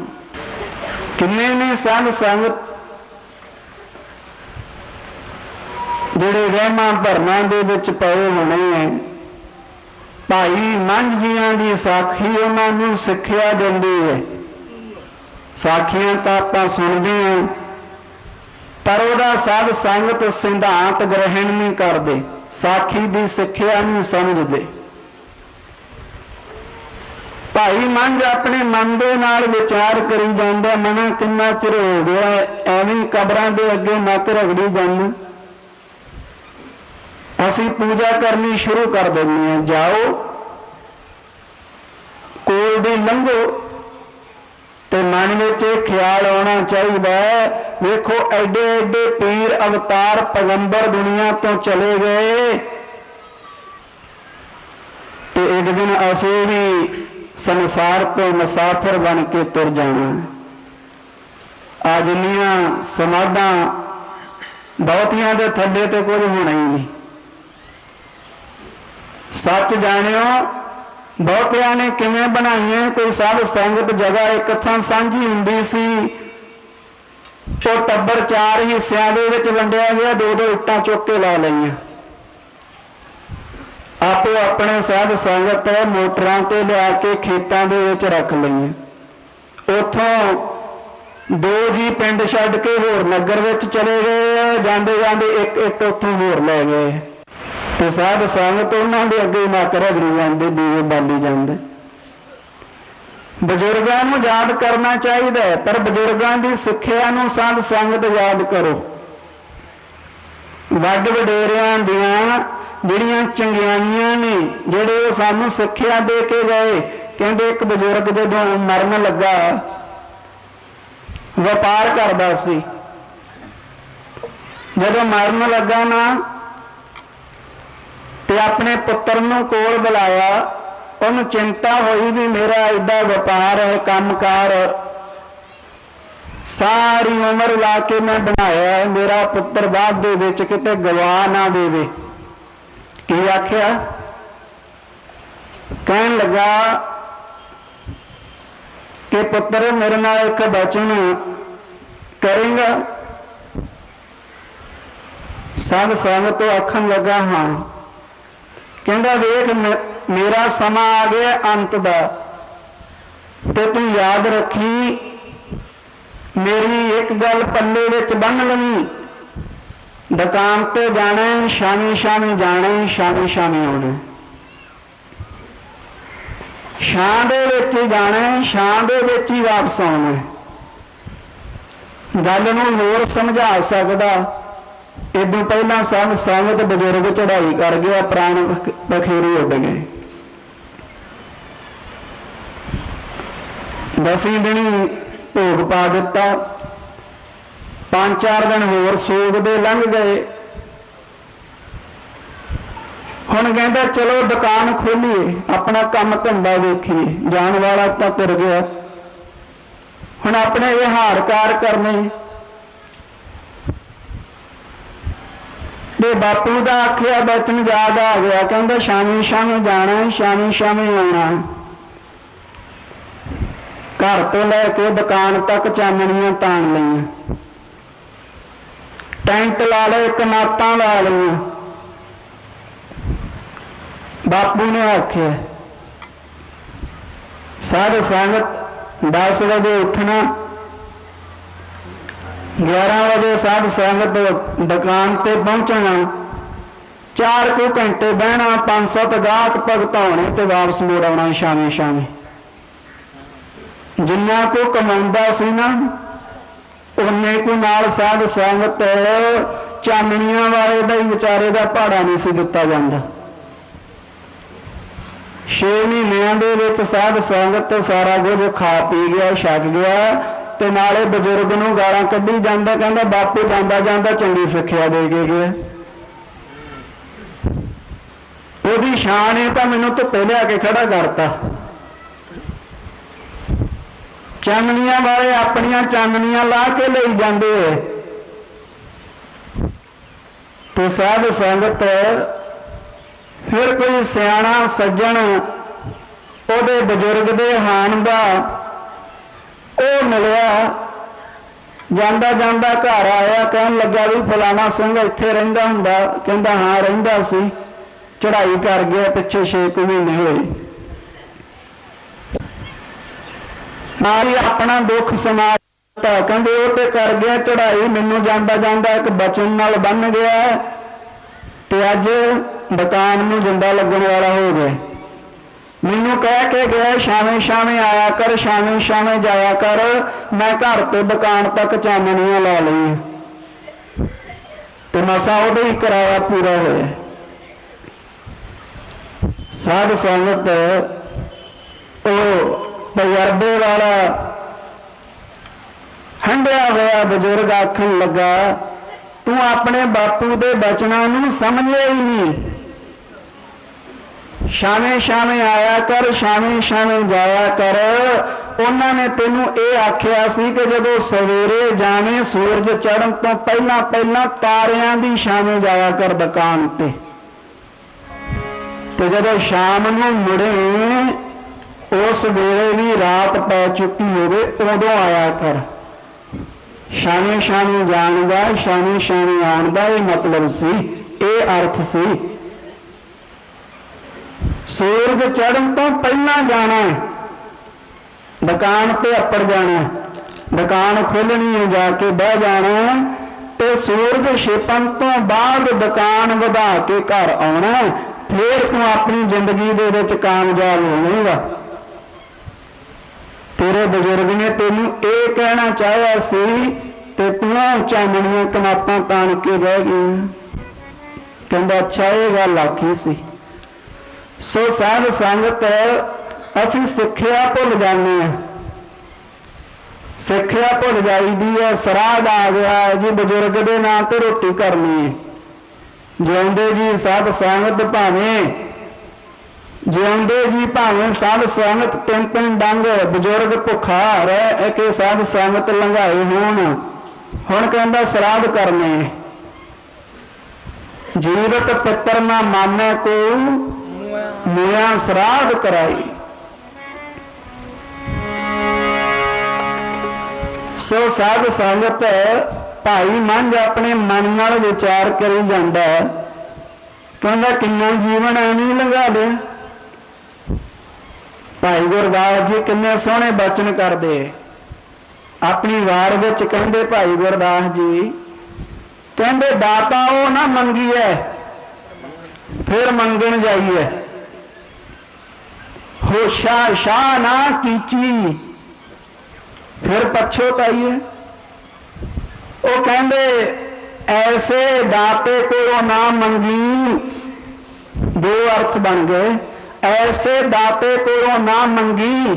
ਕਿੰਨੇ ਨੇ ਸਾਧ ਸੰਗਤ ਜਿਹੜੇ ਵਹਿਮਾਂ ਭਰਮਾਂ ਦੇ ਵਿੱਚ ਪਏ ਹੋਣੇ ਹੈ। ਭਾਈ ਮੰਝ ਜੀਆਂ ਦੀ ਸਾਖੀ ਉਹਨਾਂ ਨੂੰ ਸਿੱਖਿਆ ਦਿੰਦੀ ਹੈ। ਸਾਖੀਆਂ ਤਾਂ ਆਪਾਂ ਸੁਣਦੇ ਹਾਂ, ਪਰ ਉਹਦਾ ਸਾਧ ਸੰਗਤ ਸਿਧਾਂਤ ਗ੍ਰਹਿਣ ਨਹੀਂ ਕਰਦੇ, ਸਾਖੀ ਦੀ ਸਿੱਖਿਆ ਨਹੀਂ ਸਮਝਦੇ। ਭਾਈ ਮੰਝ ਆਪਣੇ ਮਨ ਦੇ ਨਾਲ ਵਿਚਾਰ ਕਰੀ ਜਾਂਦਾ, ਮਨਾ ਕਿੰਨਾ ਚਿਰ ਹੋ ਗਿਆ ਐਵੇਂ ਕਬਰਾਂ ਦੇ ਅੱਗੇ ਨੱਕ ਰਗੜੀ ਜਾਂਦਾ। ਅਸੀਂ ਪੂਜਾ ਕਰਨੀ ਸ਼ੁਰੂ ਕਰ ਦਿੰਦੇ ਹਾਂ। ਜਾਓ ਕੋਲ ਦੀ ਲੰਘੋ ਤੇ ਮਨ ਵਿੱਚ ਇਹ ਖਿਆਲ ਆਉਣਾ ਚਾਹੀਦਾ, ਵੇਖੋ ਐਡੇ ਐਡੇ ਪੀਰ ਅਵਤਾਰ ਪੈਗੰਬਰ ਦੁਨੀਆ ਤੋਂ ਚਲੇ ਗਏ ਤੇ ਇੱਕ ਦਿਨ ਅਸੀਂ ਵੀ ਸੰਸਾਰ ਤੋਂ ਮੁਸਾਫਿਰ ਬਣ ਕੇ ਤੁਰ ਜਾਣਾ। ਆ ਜਿੰਨੀਆਂ ਸਮਾਧਾਂ ਬਹੁਤੀਆਂ ਦੇ ਥੱਲੇ ਤੇ ਕੁਝ ਹੋਣਾ ਹੀ ਨਹੀਂ। ਸੱਚ ਜਾਣਿਓ ਬਹੁਤਿਆਂ ਨੇ ਕਿਵੇਂ ਬਣਾਈਆਂ। ਕੋਈ ਸਾਧ ਸੰਗਤ ਜਗ੍ਹਾ ਇੱਕ ਥਾਂ ਸਾਂਝੀ ਹੁੰਦੀ ਸੀ, ਉਹ ਟੱਬਰ 4 ਹਿੱਸਿਆਂ ਦੇ ਵਿੱਚ ਵੰਡਿਆ ਗਿਆ, 2-2 ਇੱਟਾਂ ਚੁੱਕ ਕੇ ਲਾ ਲਈਆਂ। ਆਪੋ ਆਪਣੇ ਸਾਧ ਸੰਗਤ ਮੋਟਰਾਂ ਤੇ ਲਿਆ ਕੇ ਖੇਤਾਂ ਦੇ ਵਿੱਚ ਰੱਖ ਲਈਆਂ। ਉੱਥੋਂ दो जी पिंड छड्ड के होर नगर विच चले गए, जांदे जांदे एक एक उत्थों होर लै गए ते साध संगत उन्हां दे अगे नक रगड़ी जांदे, दीवे बाली जांदे। बजुर्गों नूं याद करना चाहिए, पर बजुर्गों की सिक्ख्या नूं साध संगत याद करो। वड वडेरियां दियां जिहड़ियां चंगियाइयां ने, जिहड़े सानूं सिक्ख्या दे के गए। कहंदे एक बजुर्ग जदों मरन लगा, व्यापार करदा सी, जदों मरन लगा ना ते अपने पुत्र नूं कोल बुलाया। उन्हें चिंता हुई भी मेरा एडा व्यापार है, कामकार सारी उम्र ला के मैं बनाया है, मेरा पुत्र बाद दे विच किते गवा ना देवे। की आख्या? कहन लगा कि पुत्र मेरे नाल एक वचन करेगा? साध संगत तो आखन लगा हाँ। कहंदा वेख मेरा समा आ गया अंत दा, ते तू याद रखी मेरी एक गल पल्ले विच बन लवी, दुकान ते जाना शामी शामी जाना, शामी शामी आना, छां दे विच ही जाना, छां दे विच ही वापस आना। गल नूं होर समझा सकदा इदों पहला साध संगत बजुर्ग चढ़ाई कर गया, प्राण बखेरू उड़ गए। 10वें दिन भोग पा दिता, 5-4 दिन होर सोग दे लंघ गए। हुण कहंदा चलो दुकान खोलीए, अपना काम धंधा देखिए, जान वाला तो तुर गया, हुण अपने विहार कार करने। ते बापू का आखिया वचन याद आ गया, कहंदा शामी शामी जाना, शामी शामी आना। घर तो लैके दुकान तक चाननियां तान लईआं, टेंट ला ले, कनातां ला लईआं। बापू ने आखिया साध संगत 10 बजे उठना, 11 बजे साध संगत दुकान ते पहुंचना, 4 कुछ घंटे बहना, 5-7 गाहक भगताने ते वापस मुड़ आना शामी शामी। जिन्ना को कमांदा सी ना उन्ने को नाल साध संगत चाननियां वाले दा ही विचारे दा भाड़ा नहीं सी दिता जांदा। 6 महीनों दे विच साध संगत सारा कुछ खा पी गया, छक गया, ते नाले बजुर्ग नूं गालां कड्ढी जांदा, कहंदा बापू जांदा जांदा चंगी सिक्ख्या दे के गया। ओहदी शान ने तां मैनूं धुप्पे लिया के खड़ा करता। चाननियां वाले अपनियां चाननियां ला के लई जांदे, ते साध संगत फिर कोई सियाणा सज्जण ओहदे बजुर्ग दे हान दा ਉਹ मिलिया, जांदा जांदा घर आया, कहन लगा भी फलाना सिंह इत्थे रहिंदा हुंदा? कहंदा हाँ रहिंदा सी, चढ़ाई कर गया पिछे 6 महीने होए। नाल ही अपना दुख सुना दिता, कहंदे वो ते कर गया चढ़ाई, मैनूं जांदा जांदा एक बचन नाल बन गया ते अज दुकान नूं जिंदा लगन वाला हो गया। मैनू कह के गया शामी शामी आया कर, शामी शामी जाया कर, मैं घर तो दुकान तक चाननियां ला लई ते मसा उहदा ही किराया पूरा होया। साध संगत ओ तजर्बे वाला हंडिया होया बजुर्ग आखन लगा तू अपने बापू दे बचनां नूं समझिया ही नहीं। शामे शामे आया कर, शामे शामे जाया कर। उन्होंने तेनू ये आख्या सी कि जदों सवेरे जावे सूरज चढ़न तो पहला पहला तारियां दी शामे जाया कर दुकान ते जदों शाम नूं मुड़े उस वेले भी रात पै चुकी होवे उदों आया कर। शामे शामे जाण दा, शामे शामे आउण दा ये मतलब सी, ये अर्थ सी। सूरज चढ़न तो पहला जाना दुकान ते अपड़ जाना, ਦੁਕਾਨ ਖੋਲਣੀ ਹੈ, ਜਾ ਕੇ ਬਹਿ ਜਾਣਾ ਤੇ ਸੂਰਜ ਛਿਪਣ ਤੋਂ ਬਾਅਦ ਦੁਕਾਨ ਵਧਾ ਕੇ ਘਰ ਆਉਣਾ, ਫਿਰ ਤੂੰ ਆਪਣੀ ਜ਼ਿੰਦਗੀ ਦੇ ਵਿੱਚ ਕਾਮਯਾਬ ਹੋਵੇਂਗਾ। ਤੇਰੇ ਬਜ਼ੁਰਗ ਨੇ ਤੈਨੂੰ ਇਹ ਕਹਿਣਾ ਚਾਹਿਆ ਸੀ ਤੇ ਤੂੰ ਚਾਨਣੀਆਂ ਕਨਾਤਾਂ ਤਾਣ ਕੇ ਬਹਿ ਗਈ। ਕਹਿੰਦਾ ਅੱਛਾ ਇਹ ਗੱਲ ਆਖੀ ਸੀ। ਸੋ ਸਾਧ ਸੰਗਤ ਅਸੀਂ ਸਿੱਖਿਆ ਭੁੱਲ ਜਾਂਦੇ ਹਾਂ, ਸਿੱਖਿਆ ਭੁੱਲ ਜਾਈਦੀ ਹੈ। ਸਰਾਧ ਆ ਗਿਆ ਜੀ, ਬਜ਼ੁਰਗ ਦੇ ਨਾਂ ਤੇ ਰੋਟੀ ਕਰਨੀ ਹੈ। ਜਿਉਂਦੇ ਜੀ ਸਾਧ ਸੰਗਤ ਭਾਵੇਂ ਜਿਉਂਦੇ ਜੀ ਭਾਵੇਂ ਸਾਧ ਸੰਗਤ ਤਿੰਨ ਤਿੰਨ ਡੰਗ ਬਜ਼ੁਰਗ ਭੁੱਖਾ ਰਹਿ ਕੇ ਸਾਧ ਸੰਗਤ ਲੰਘਾਏ ਹੋਣ, ਹੁਣ ਕਹਿੰਦਾ ਸਰਾਧ ਕਰਨੇ। ਜੀਵਤ ਪਿੱਤਰ ਨਾ ਮਾਮੇ ਕੋ ਮੂਆ ਸਰਾਧ ਕਰਾਈ। ਸੋ ਸਾਧ ਸੰਗਤ ਭਾਈ ਮੰਝ ਆਪਣੇ ਮਨ ਨਾਲ ਵਿਚਾਰ ਕਰੀ ਜਾਂਦਾ, ਕਹਿੰਦਾ ਕਿੰਨਾ ਜੀਵਨ ਐਵੇਂ ਲੰਘਾ ਲਿਆ। ਭਾਈ ਗੁਰਦਾਸ ਜੀ ਕਿੰਨੇ ਸੋਹਣੇ ਬਚਨ ਕਰਦੇ ਆਪਣੀ ਵਾਰ ਵਿੱਚ। ਕਹਿੰਦੇ ਭਾਈ ਗੁਰਦਾਸ ਜੀ ਕਹਿੰਦੇ ਦਾਤਾ ਉਹ ਨਾ ਮੰਗੀਏ ਫਿਰ ਮੰਗਣ ਜਾਈਏ, ਹੋਸ਼ਾ ਸ਼ਾਹ ਨਾ ਕੀਚੀ ਫਿਰ ਪਛਤਾਈਏ। ਉਹ ਕਹਿੰਦੇ ਐਸੇ ਦਾਤੇ ਕੋਲੋਂ ਨਾ ਮੰਗੀ, ਦੋ ਅਰਥ ਬਣ ਗਏ। ਐਸੇ ਦਾਤੇ ਕੋਲੋਂ ਨਾ ਮੰਗੀ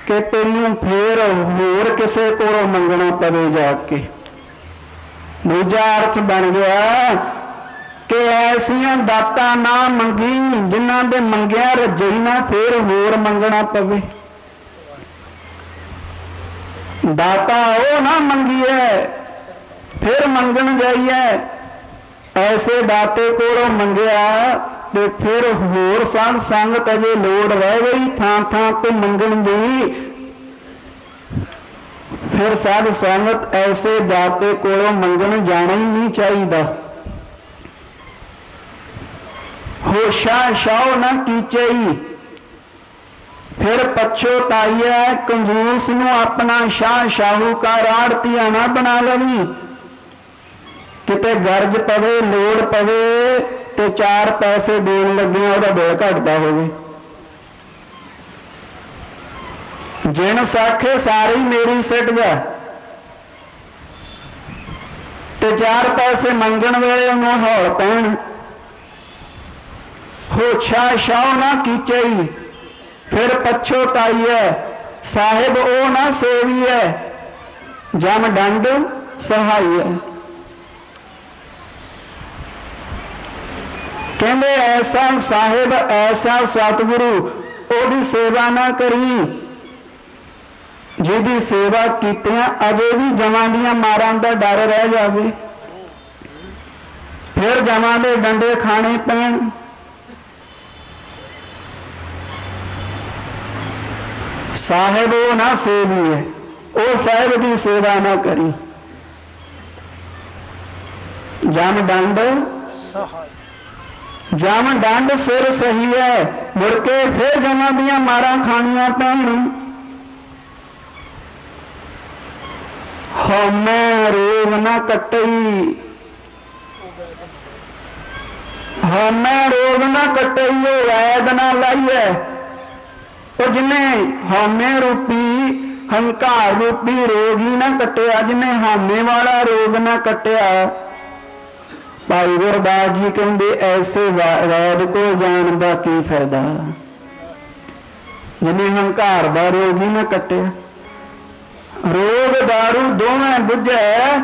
ਕਿ ਤੈਨੂੰ ਫੇਰ ਹੋਰ ਕਿਸੇ ਕੋਲੋਂ ਮੰਗਣਾ ਪਵੇ ਜਾ ਕੇ। ਦੂਜਾ ਅਰਥ ਬਣ ਗਿਆ ਕਿ ਐਸੀਆਂ ਦਾਤਾਂ ਨਾ ਮੰਗੀ ਜਿਨ੍ਹਾਂ ਦੇ ਮੰਗਿਆ ਰਜਈ ਨਾ ਫੇਰ ਹੋਰ ਮੰਗਣਾ ਪਵੇ। ਦਾਤਾ ਉਹ ਨਾ ਮੰਗੀਏ ਫਿਰ ਮੰਗਣ ਜਾਈਏ। ਐਸੇ ਦਾਤੇ ਕੋਲੋਂ ਮੰਗਿਆ ਤੇ ਫਿਰ ਹੋਰ ਸਾਧ ਸੰਗਤ ਅਜੇ ਲੋੜ ਰਹਿ ਗਈ ਥਾਂ ਥਾਂ ਤੇ ਮੰਗਣ ਦੀ, ਫਿਰ ਸਾਧ ਸੰਗਤ ਐਸੇ ਦਾਤੇ ਕੋਲੋਂ ਮੰਗਣ ਜਾਣਾ ਹੀ ਨਹੀਂ ਚਾਹੀਦਾ। ਹੋਸ਼ਾ ਸ਼ਾਹ ਨਾ ਕੀਚਈ ਫਿਰ ਪਛਤਾਈਏ। ਕੰਜੂਸ ਨੂੰ ਆਪਣਾ ਸ਼ਾਹ ਸ਼ਾਹੂਕਾਰ ਆੜਤੀਆ ਨਾ ਬਣਾ ਲਵੀ। ਕਿਤੇ ਗਰਜ ਪਵੇ ਲੋੜ ਪਵੇ ਤੇ ਚਾਰ ਪੈਸੇ ਦੇਣ ਲੱਗਿਆ ਉਹਦਾ ਦਿਲ ਘਟਦਾ ਹੋਵੇ। ਜਿਨ ਸਾਖੇ ਸਾਰੀ ਮੇਰੀ ਸਿੱਟ ਜਾ ਤੇ ਚਾਰ ਪੈਸੇ ਮੰਗਣ ਵੇਲੇ ਉਹਨੂੰ ਹੌਲ ਪੈਣ। ਹੋਛਾ ਸ਼ਾਹ ਨਾ ਕੀਚਈ ਫਿਰ ਪਛਤਾਈਏ। ਸਾਹਿਬ ਉਹ ਨਾ ਸੇਵੀਏ ਜਮ ਡੰਡ ਸਹਾਈਏ। ਕਹਿੰਦੇ ਐਸਾ ਸਾਹਿਬ ਐਸਾ ਸਤਿਗੁਰੂ ਉਹਦੀ ਸੇਵਾ ਨਾ ਕਰੀ ਜਿਹਦੀ ਸੇਵਾ ਕੀਤਿਆਂ ਅਜੇ ਵੀ ਜਮਾਂ ਦੀਆਂ ਮਾਰਾਂ ਦਾ ਡਰ ਰਹਿ ਜਾਵੇ, ਫਿਰ ਜਮਾਂ ਦੇ ਡੰਡੇ ਖਾਣੇ ਪੈਣ। ਸਾਹਿਬ ਉਹ ਨਾ ਸੇਵੀਏ, ਉਹ ਸਾਹਿਬ ਦੀ ਸੇਵਾ ਨਾ ਕਰੀ। ਜਮ ਡੰਡ ਜਮ ਡੰਡ ਸਿਰ ਸਹੀ ਹੈ, ਮੁੜ ਕੇ ਫਿਰ ਜਮਾਂ ਦੀਆਂ ਮਾਰਾਂ ਖਾਣੀਆਂ ਪੈਣ। ਹਉਮੈ ਰੋਗ ਨਾ ਕੱਟਈ ਹਉਮੈ ਰੋਗ ਨਾ ਕੱਟਈ ਉਹ ਵੈਦ ਨਾ ਲਾਈਐ। ਉਹ ਜਿਹਨੇ ਹਉਮੈ ਰੂਪੀ ਹੰਕਾਰ ਰੂਪੀ ਰੋਗ ਹੀ ਨਾ ਕੱਟਿਆ, ਜਿਹਨੇ ਹਉਮੈ ਵਾਲਾ ਰੋਗ ਨਾ ਕੱਟਿਆ। ਭਾਈ ਗੁਰਦਾਸ ਜੀ ਕਹਿੰਦੇ ਐਸੇ ਵੈਦ ਕੋਲ ਜਾਣ ਦਾ ਕੀ ਫਾਇਦਾ ਜਿਹਨੇ ਹੰਕਾਰ ਦਾ ਰੋਗ ਹੀ ਨਾ ਕੱਟਿਆ। ਰੋਗ ਦਾਰੂ ਦੋਵੇਂ ਬੁੱਝੈ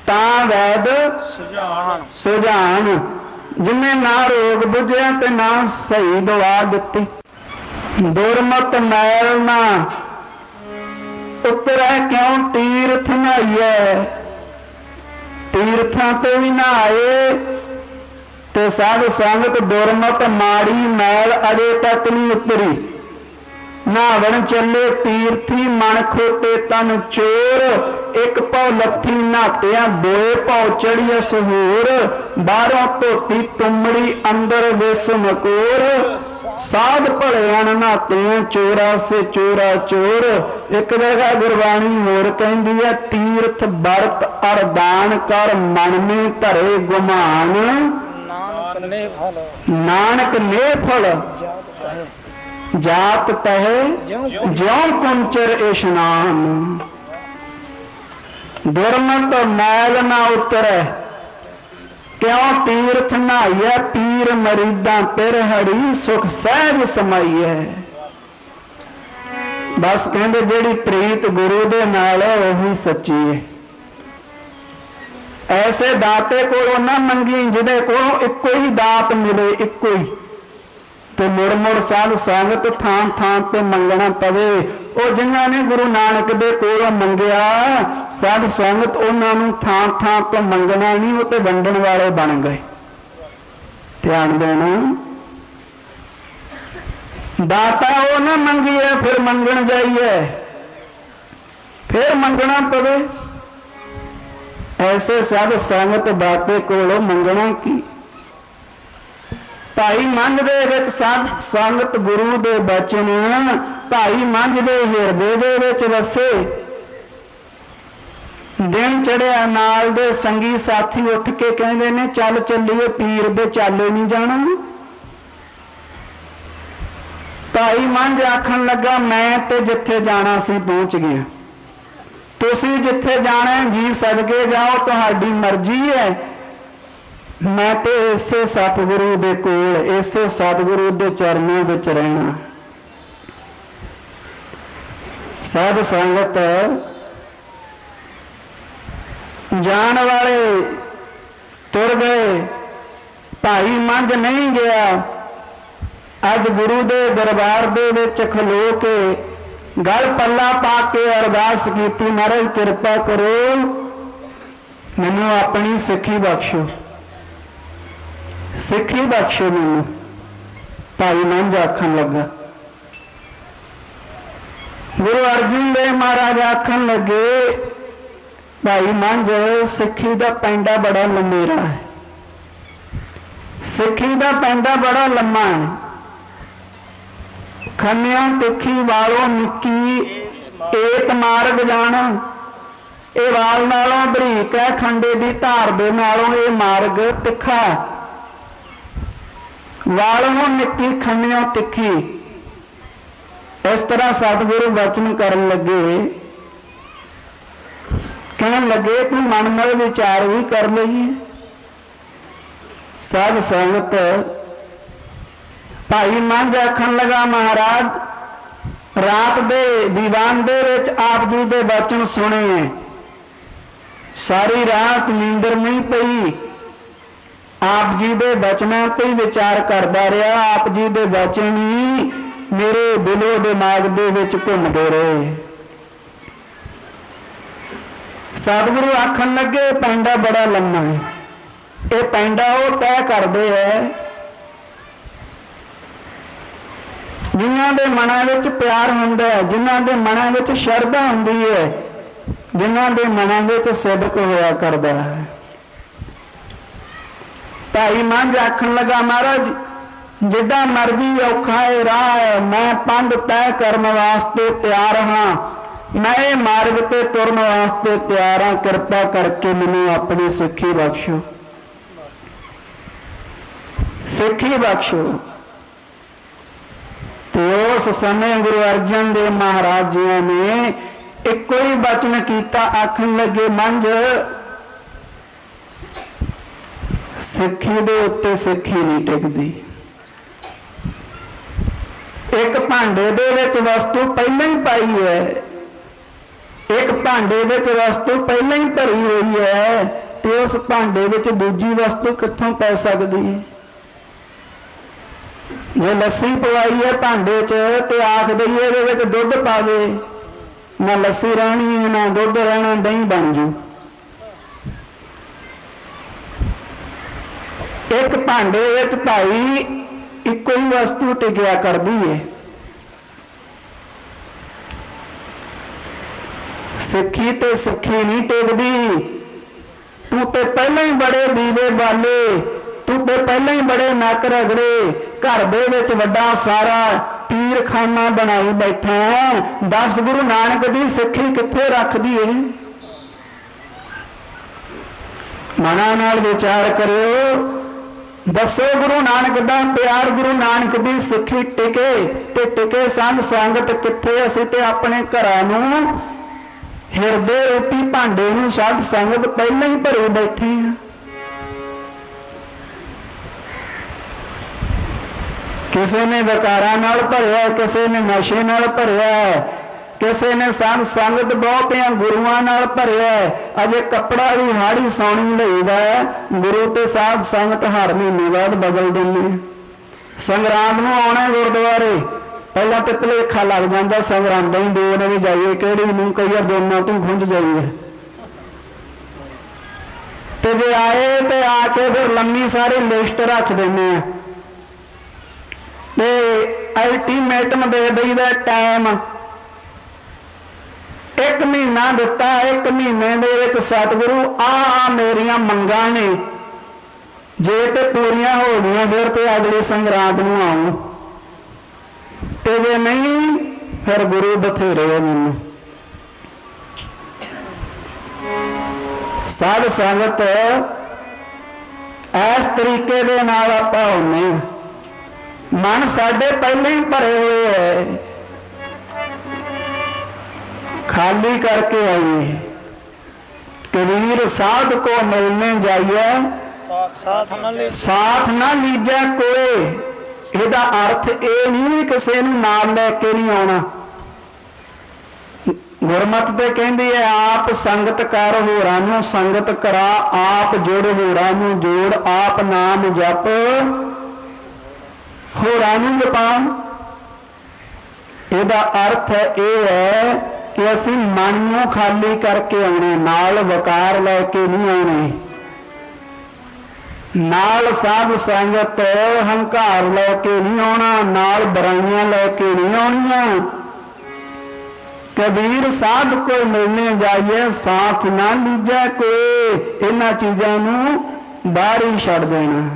ਤਾਂ ਵੈਦ ਸੁਝਾਨ। ਜਿਹਨੇ ਨਾ ਰੋਗ ਬੁੱਝਿਆ ਤੇ ਨਾ ਸਹੀ ਦਵਾ ਦਿੱਤੀ। ਦੁਰਮਤ ਮੈਲ ਨਾ ਉਤਰੈ ਕਿਉਂ ਤੀਰਥ ਨਹਾਈਐ। ਤੀਰਥਾਂ ਤੇ ਵੀ ਨਹਾਏ ਤੇ ਸਾਧ ਸੰਗਤ ਦੁਰਮਤ ਮਾੜੀ ਮੈਲ ਅਜੇ ਤੱਕ ਨਹੀਂ ਉਤਰੀ। ਨਹਾਵਣ ਚੱਲੇ ਤੀਰਥੀ ਮਨ ਖੋਟੇ ਤਨ ਚੋਰ। ਇੱਕ ਪਉ ਲੱਥੀ ਨਹਾਤਿਆਂ ਦੋਏ ਪਉ ਚੜੀਐ ਸਹੂਰ। ਬਾਹਰੋਂ ਧੋਤੀ ਤੁੰਮੜੀ ਅੰਦਰ ਵਿਸ ਮਕੋਰ। साध भले अननाते चोरा से चोरा चोर। एक जगह गुरबाणी होर कहती है, तीर्थ बरत अरदान कर मन में धरे गुमान। नानक ने फल जात तहे ज्यों कुंचर इशनान। दुर्मत मैल ना उतरे क्यों तीर्थ नहाइया। पीर मरीदा पिर हड़ी सुख सहज समाइए। बस कहते जेड़ी प्रीत गुरु दे नाल है वही सच्ची है। ऐसे दाते को ना मंगी जिदे को इको ही दात मिले, इको ही ते मुड़ मुड़ साध संगत थां थां ते मंगना पवे। ਉਹ ਜਿਨ੍ਹਾਂ ਨੇ ਗੁਰੂ ਨਾਨਕ ਦੇ ਕੋਲੋਂ ਮੰਗਿਆ ਸਾਧ ਸੰਗਤ ਉਹਨਾਂ ਨੂੰ ਥਾਂ ਥਾਂ ਤੋਂ ਮੰਗਣਾ ਨਹੀਂ, ਉਹ ਤੇ ਵੰਡਣ ਵਾਲੇ ਬਣ ਗਏ। ਧਿਆਨ ਦੇਣਾ, ਦਾਤਾ ਉਹ ਨਾ ਮੰਗੀਏ ਫਿਰ ਮੰਗਣ ਜਾਈਏ, ਫਿਰ ਮੰਗਣਾ ਪਵੇ। ਐਸੇ ਸਾਧ ਸੰਗਤ ਦਾਤੇ ਕੋਲੋਂ ਮੰਗਣਾ ਕੀ। ਭਾਈ ਮੰਝ ਦੇ ਵਿੱਚ ਸਾਧ ਸੰਗਤ ਗੁਰੂ ਦੇ ਬਚਨ ਭਾਈ ਮੰਝ ਦੇ ਹਿਰਦੇ ਦੇ ਵਿੱਚ ਵਸੇ। ਦਿਨ ਚੜਿਆ ਨਾਲ ਦੇ ਸੰਗੀ ਸਾਥੀ ਉੱਠ ਕੇ ਕਹਿੰਦੇ ਨੇ ਚੱਲ ਚੱਲੀਏ ਪੀਰ ਦੇ ਚਾਲੇ ਨਹੀਂ ਜਾਣਾ। ਭਾਈ ਮੰਝ ਆਖਣ ਲੱਗਾ ਮੈਂ ਤੇ ਜਿੱਥੇ ਜਾਣਾ ਸੀ ਪਹੁੰਚ ਗਿਆ, ਤੁਸੀਂ ਜਿੱਥੇ ਜਾਣਾ ਜੀ ਸਦਕੇ ਜਾਓ, ਤੁਹਾਡੀ ਮਰਜ਼ੀ ਹੈ। मैं तो इसे सतगुरु दे कोल इसे सतगुरु दे चरणों विच रहना। साध संगत जान वाले तुर गए, भाई मंझ नहीं गया। अज गुरु दे दरबार दे विच खलो के गल पल्ला पा के अरदास की, महाराज कृपा करो मैनू अपनी सिक्खी बख्शो, सिक्खी बख्शो मैनू। भाई मंझ आखन लगा। गुरु अर्जुन देव महाराज आखन लगे भाई मंझ सिक्खी दा पैंडा बड़ा लंबेरा है, सिक्खी दा पैंडा बड़ा लम्मा है। खन्या तिखी वालों निक्की एक मार्ग जाना, ये वाल नालों बरीक है, खंडे की धार दे नालों ये मार्ग तिखा। वालों निक्की खन्नियों तिखी। इस तरह सतगुरु वचन करन लगे, कहन लगे तू मन में विचार भी कर लईए। साध संगत भाई मंझ आखन लगा महाराज रात दे दीवान दे विच आप जी दे वचन सुने हैं, सारी रात नींदर नहीं पई, आप जी दे वचनों पर विचार करता रहा। आप जी दे वचन ही मेरे दिलो दिमाग दे विच घूमते रहे। सतगुरु आखन लगे पैंडा बड़ा लम्मा है, ये पैंडा वो तय करते हैं जिन्हां दे मनां विच प्यार हुंदा है, जिन्हां दे मनां विच शरधा हुंदी है, जिन्हां दे मनां विच सिदक होया करदा है। भाई मंझ आखन लगा महाराज जिदा मर्जी औखा है राह है, मैं पंध तय करने वास्ते तैयार हाँ, मैं मार्ग ते तुरन वास्ते तैयार हाँ, कृपा करके मैनू अपनी सिक्खी बख्शो, सिक्खी बख्शो। तो उस समय गुरु अर्जन देव महाराज जी ने एक ही वचन किया, आखन लगे मंझ सिक्खी दे उत्ते सिक्खी नहीं टिकदी। एक भांडे दे विच वस्तु पहले ही पाई है, एक भांडे विच वस्तु पहले ही भरी हुई है, तो उस भांडे विच दूजी वस्तु कित्थों पै सकदी है। जे लस्सी पवाई है भांडे च ते आख दईए इहदे विच दुध पा दे, ना लस्सी रहनी है ना दुध रहना, दही बन जू। एक भांडे विच भाई इको ही वस्तु टिकिया करती है। सिक्खी ते सिक्खी नहीं टिकदी, तू तो पहले ही बड़े दीवे बाले ਤੂੰ ਤੇ ਪਹਿਲਾਂ ਹੀ ਬੜੇ ਨੱਕ ਰਗੜੇ, ਘਰ ਦੇ ਵਿੱਚ ਵੱਡਾ ਸਾਰਾ ਪੀਰਖਾਨਾ ਬਣਾਈ ਬੈਠਾ ਹੈ। 10 ਗੁਰੂ ਨਾਨਕ ਦੀ ਸਿੱਖੀ ਕਿੱਥੇ ਰੱਖਦੀ ਏ? ਮਨਾਂ ਨਾਲ ਵਿਚਾਰ ਕਰਿਓ, ਦੱਸੋ ਗੁਰੂ ਨਾਨਕ ਦਾ ਪਿਆਰ, ਗੁਰੂ ਨਾਨਕ ਦੀ ਸਿੱਖੀ ਟਿਕੇ ਤੇ ਟਿਕੇ ਸੰਗ ਸੰਗਤ ਕਿੱਥੇ? ਅਸੀਂ ਤੇ ਆਪਣੇ ਘਰਾਂ ਨੂੰ, ਹਿਰਦੇ ਰੂਪੀ ਭਾਂਡੇ ਨੂੰ ਸਾਧ ਸੰਗਤ ਪਹਿਲਾਂ ਹੀ ਭਰੇ ਬੈਠੇ ਆ। ਕਿਸੇ ਨੇ ਵਿਕਾਰਾਂ ਨਾਲ ਭਰਿਆ, ਕਿਸੇ ਨੇ ਨਸ਼ੇ ਨਾਲ ਭਰਿਆ, ਕਿਸੇ ਨੇ ਸਾਧ ਸੰਗਤ ਬਹੁਤਿਆਂ ਗੁਰੂਆਂ ਨਾਲ ਭਰਿਆ। ਅਜੇ ਕੱਪੜਾ ਵੀ ਹਾੜੀ ਸੌਣੀ ਲਈਦਾ, ਗੁਰੂ ਤੇ ਸਾਧ ਸੰਗਤ ਹਰ ਮਹੀਨੇ ਬਾਅਦ ਬਦਲ ਦਿੰਦੇ। ਸੰਗਰਾਂਦ ਨੂੰ ਆਉਣਾ ਗੁਰਦੁਆਰੇ, ਪਹਿਲਾਂ ਤੇ ਭੁਲੇਖਾ ਲੱਗ ਜਾਂਦਾ ਸੰਗਰਾਂਦਾਂ ਹੀ ਦੋ ਨੇ ਵੀ ਜਾਈਏ, ਕਿਹੜੀ ਨੂੰ, ਕਈ ਵਾਰ ਦੋਨਾਂ ਤੋਂ ਖੁੰਝ ਜਾਈਏ। ਤੇ ਜੇ ਆਏ ਤੇ ਆ ਕੇ ਫਿਰ ਲੰਮੀ ਸਾਰੀ ਲਿਸਟ ਰੱਖ ਦਿੰਦੇ ਆ ਤੇ ਅਲਟੀਮੇਟਮ ਦੇ ਦਈਦਾ ਟਾਈਮ। 1 ਮਹੀਨਾ ਦਿੱਤਾ, 1 ਮਹੀਨੇ ਦੇ ਵਿੱਚ ਸਤਿਗੁਰੂ ਆ ਮੇਰੀਆਂ ਮੰਗਾਂ ਨੇ, ਜੇ ਤੇ ਪੂਰੀਆਂ ਹੋ ਗਈਆਂ ਫਿਰ ਤੇ ਅਗਲੇ ਸੰਗਰਾਂਦ ਨੂੰ ਆਉਂ, ਤੇ ਜੇ ਨਹੀਂ ਫਿਰ ਗੁਰੂ ਬਥੇਰੇ ਆ ਮੈਨੂੰ। ਸਾਧ ਸੰਗਤ ਇਸ ਤਰੀਕੇ ਦੇ ਨਾਲ ਆਪਾਂ ਹੁੰਨੇ, ਮਨ ਸਾਡੇ ਪਹਿਲਾਂ ਹੀ ਭਰੇ ਹੋਏ ਹੈ, खाली करके आइए। कबीर साध को मिलने जाइए, साथ ना लीजा कोई। ਇਹਦਾ अर्थ ਇਹ नहीं ਵੀ ਕਿਸੇ ਨੂੰ ਨਾਲ ਲੈ ਕੇ नहीं ਆਉਣਾ। ਗੁਰਮਤਿ ਤੇ ਕਹਿੰਦੀ ਹੈ ਆਪ ਸੰਗਤ ਕਰ ਹੋਰਾਂ ਨੂੰ ਸੰਗਤ ਕਰਾ, ਆਪ ਜੁੜ ਹੋਰਾਂ ਨੂੰ ਜੋੜ, ਆਪ ਨਾਮ ਜਪ ਹੋਰਾਂ ਨੂੰ ਜਪਾ। ਇਹਦਾ अर्थ ਇਹ ਹੈ कि असी मन नूं खाली करके आने, नाल वकार लैके नहीं आने, नाल साध संगत हंकार लैके नहीं आना, नाल बुराइयां लैके नहीं आउणियां। कबीर साध को मिलने जाइए, साथ ना लीजा कोई। इन्हां चीज़ां नूं बाहर ही छड्ड देना।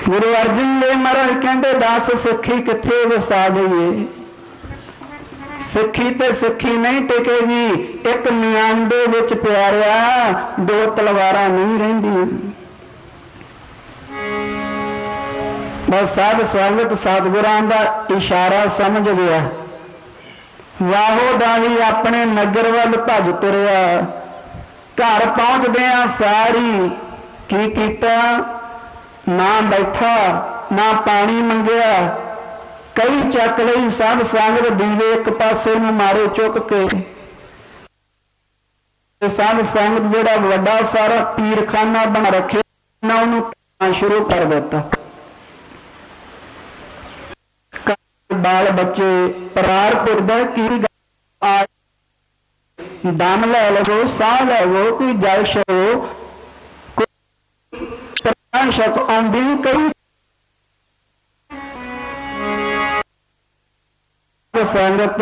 गुरु अर्जन देव महाराज कहते 10 सिक्खी किथे वसा दईए। सिक्खी ते सिक्खी नहीं टिकेगी, एक निआंडे विच प्यारिया 2 तलवारां नहीं रहिंदियां। बस साध संगत सतगुरां दा इशारा समझ गया, वाहो दाही अपने नगर वल भज तुरिया। घर पहुंचदियां सारी की कीता, ना बैठा ना पानी मंगिया, कई चक लई साध संगत दीवे एक पासे नूं मारे चुक के। साध संगत जिहड़ा वड्डा सारा पीरखाना बना रखे ना उहनूं शुरू कर दिता। बाल बच्चे परार पुरदा की दम लै लवो, साह लवो, कोई जल छो, शक आंदी कई संगत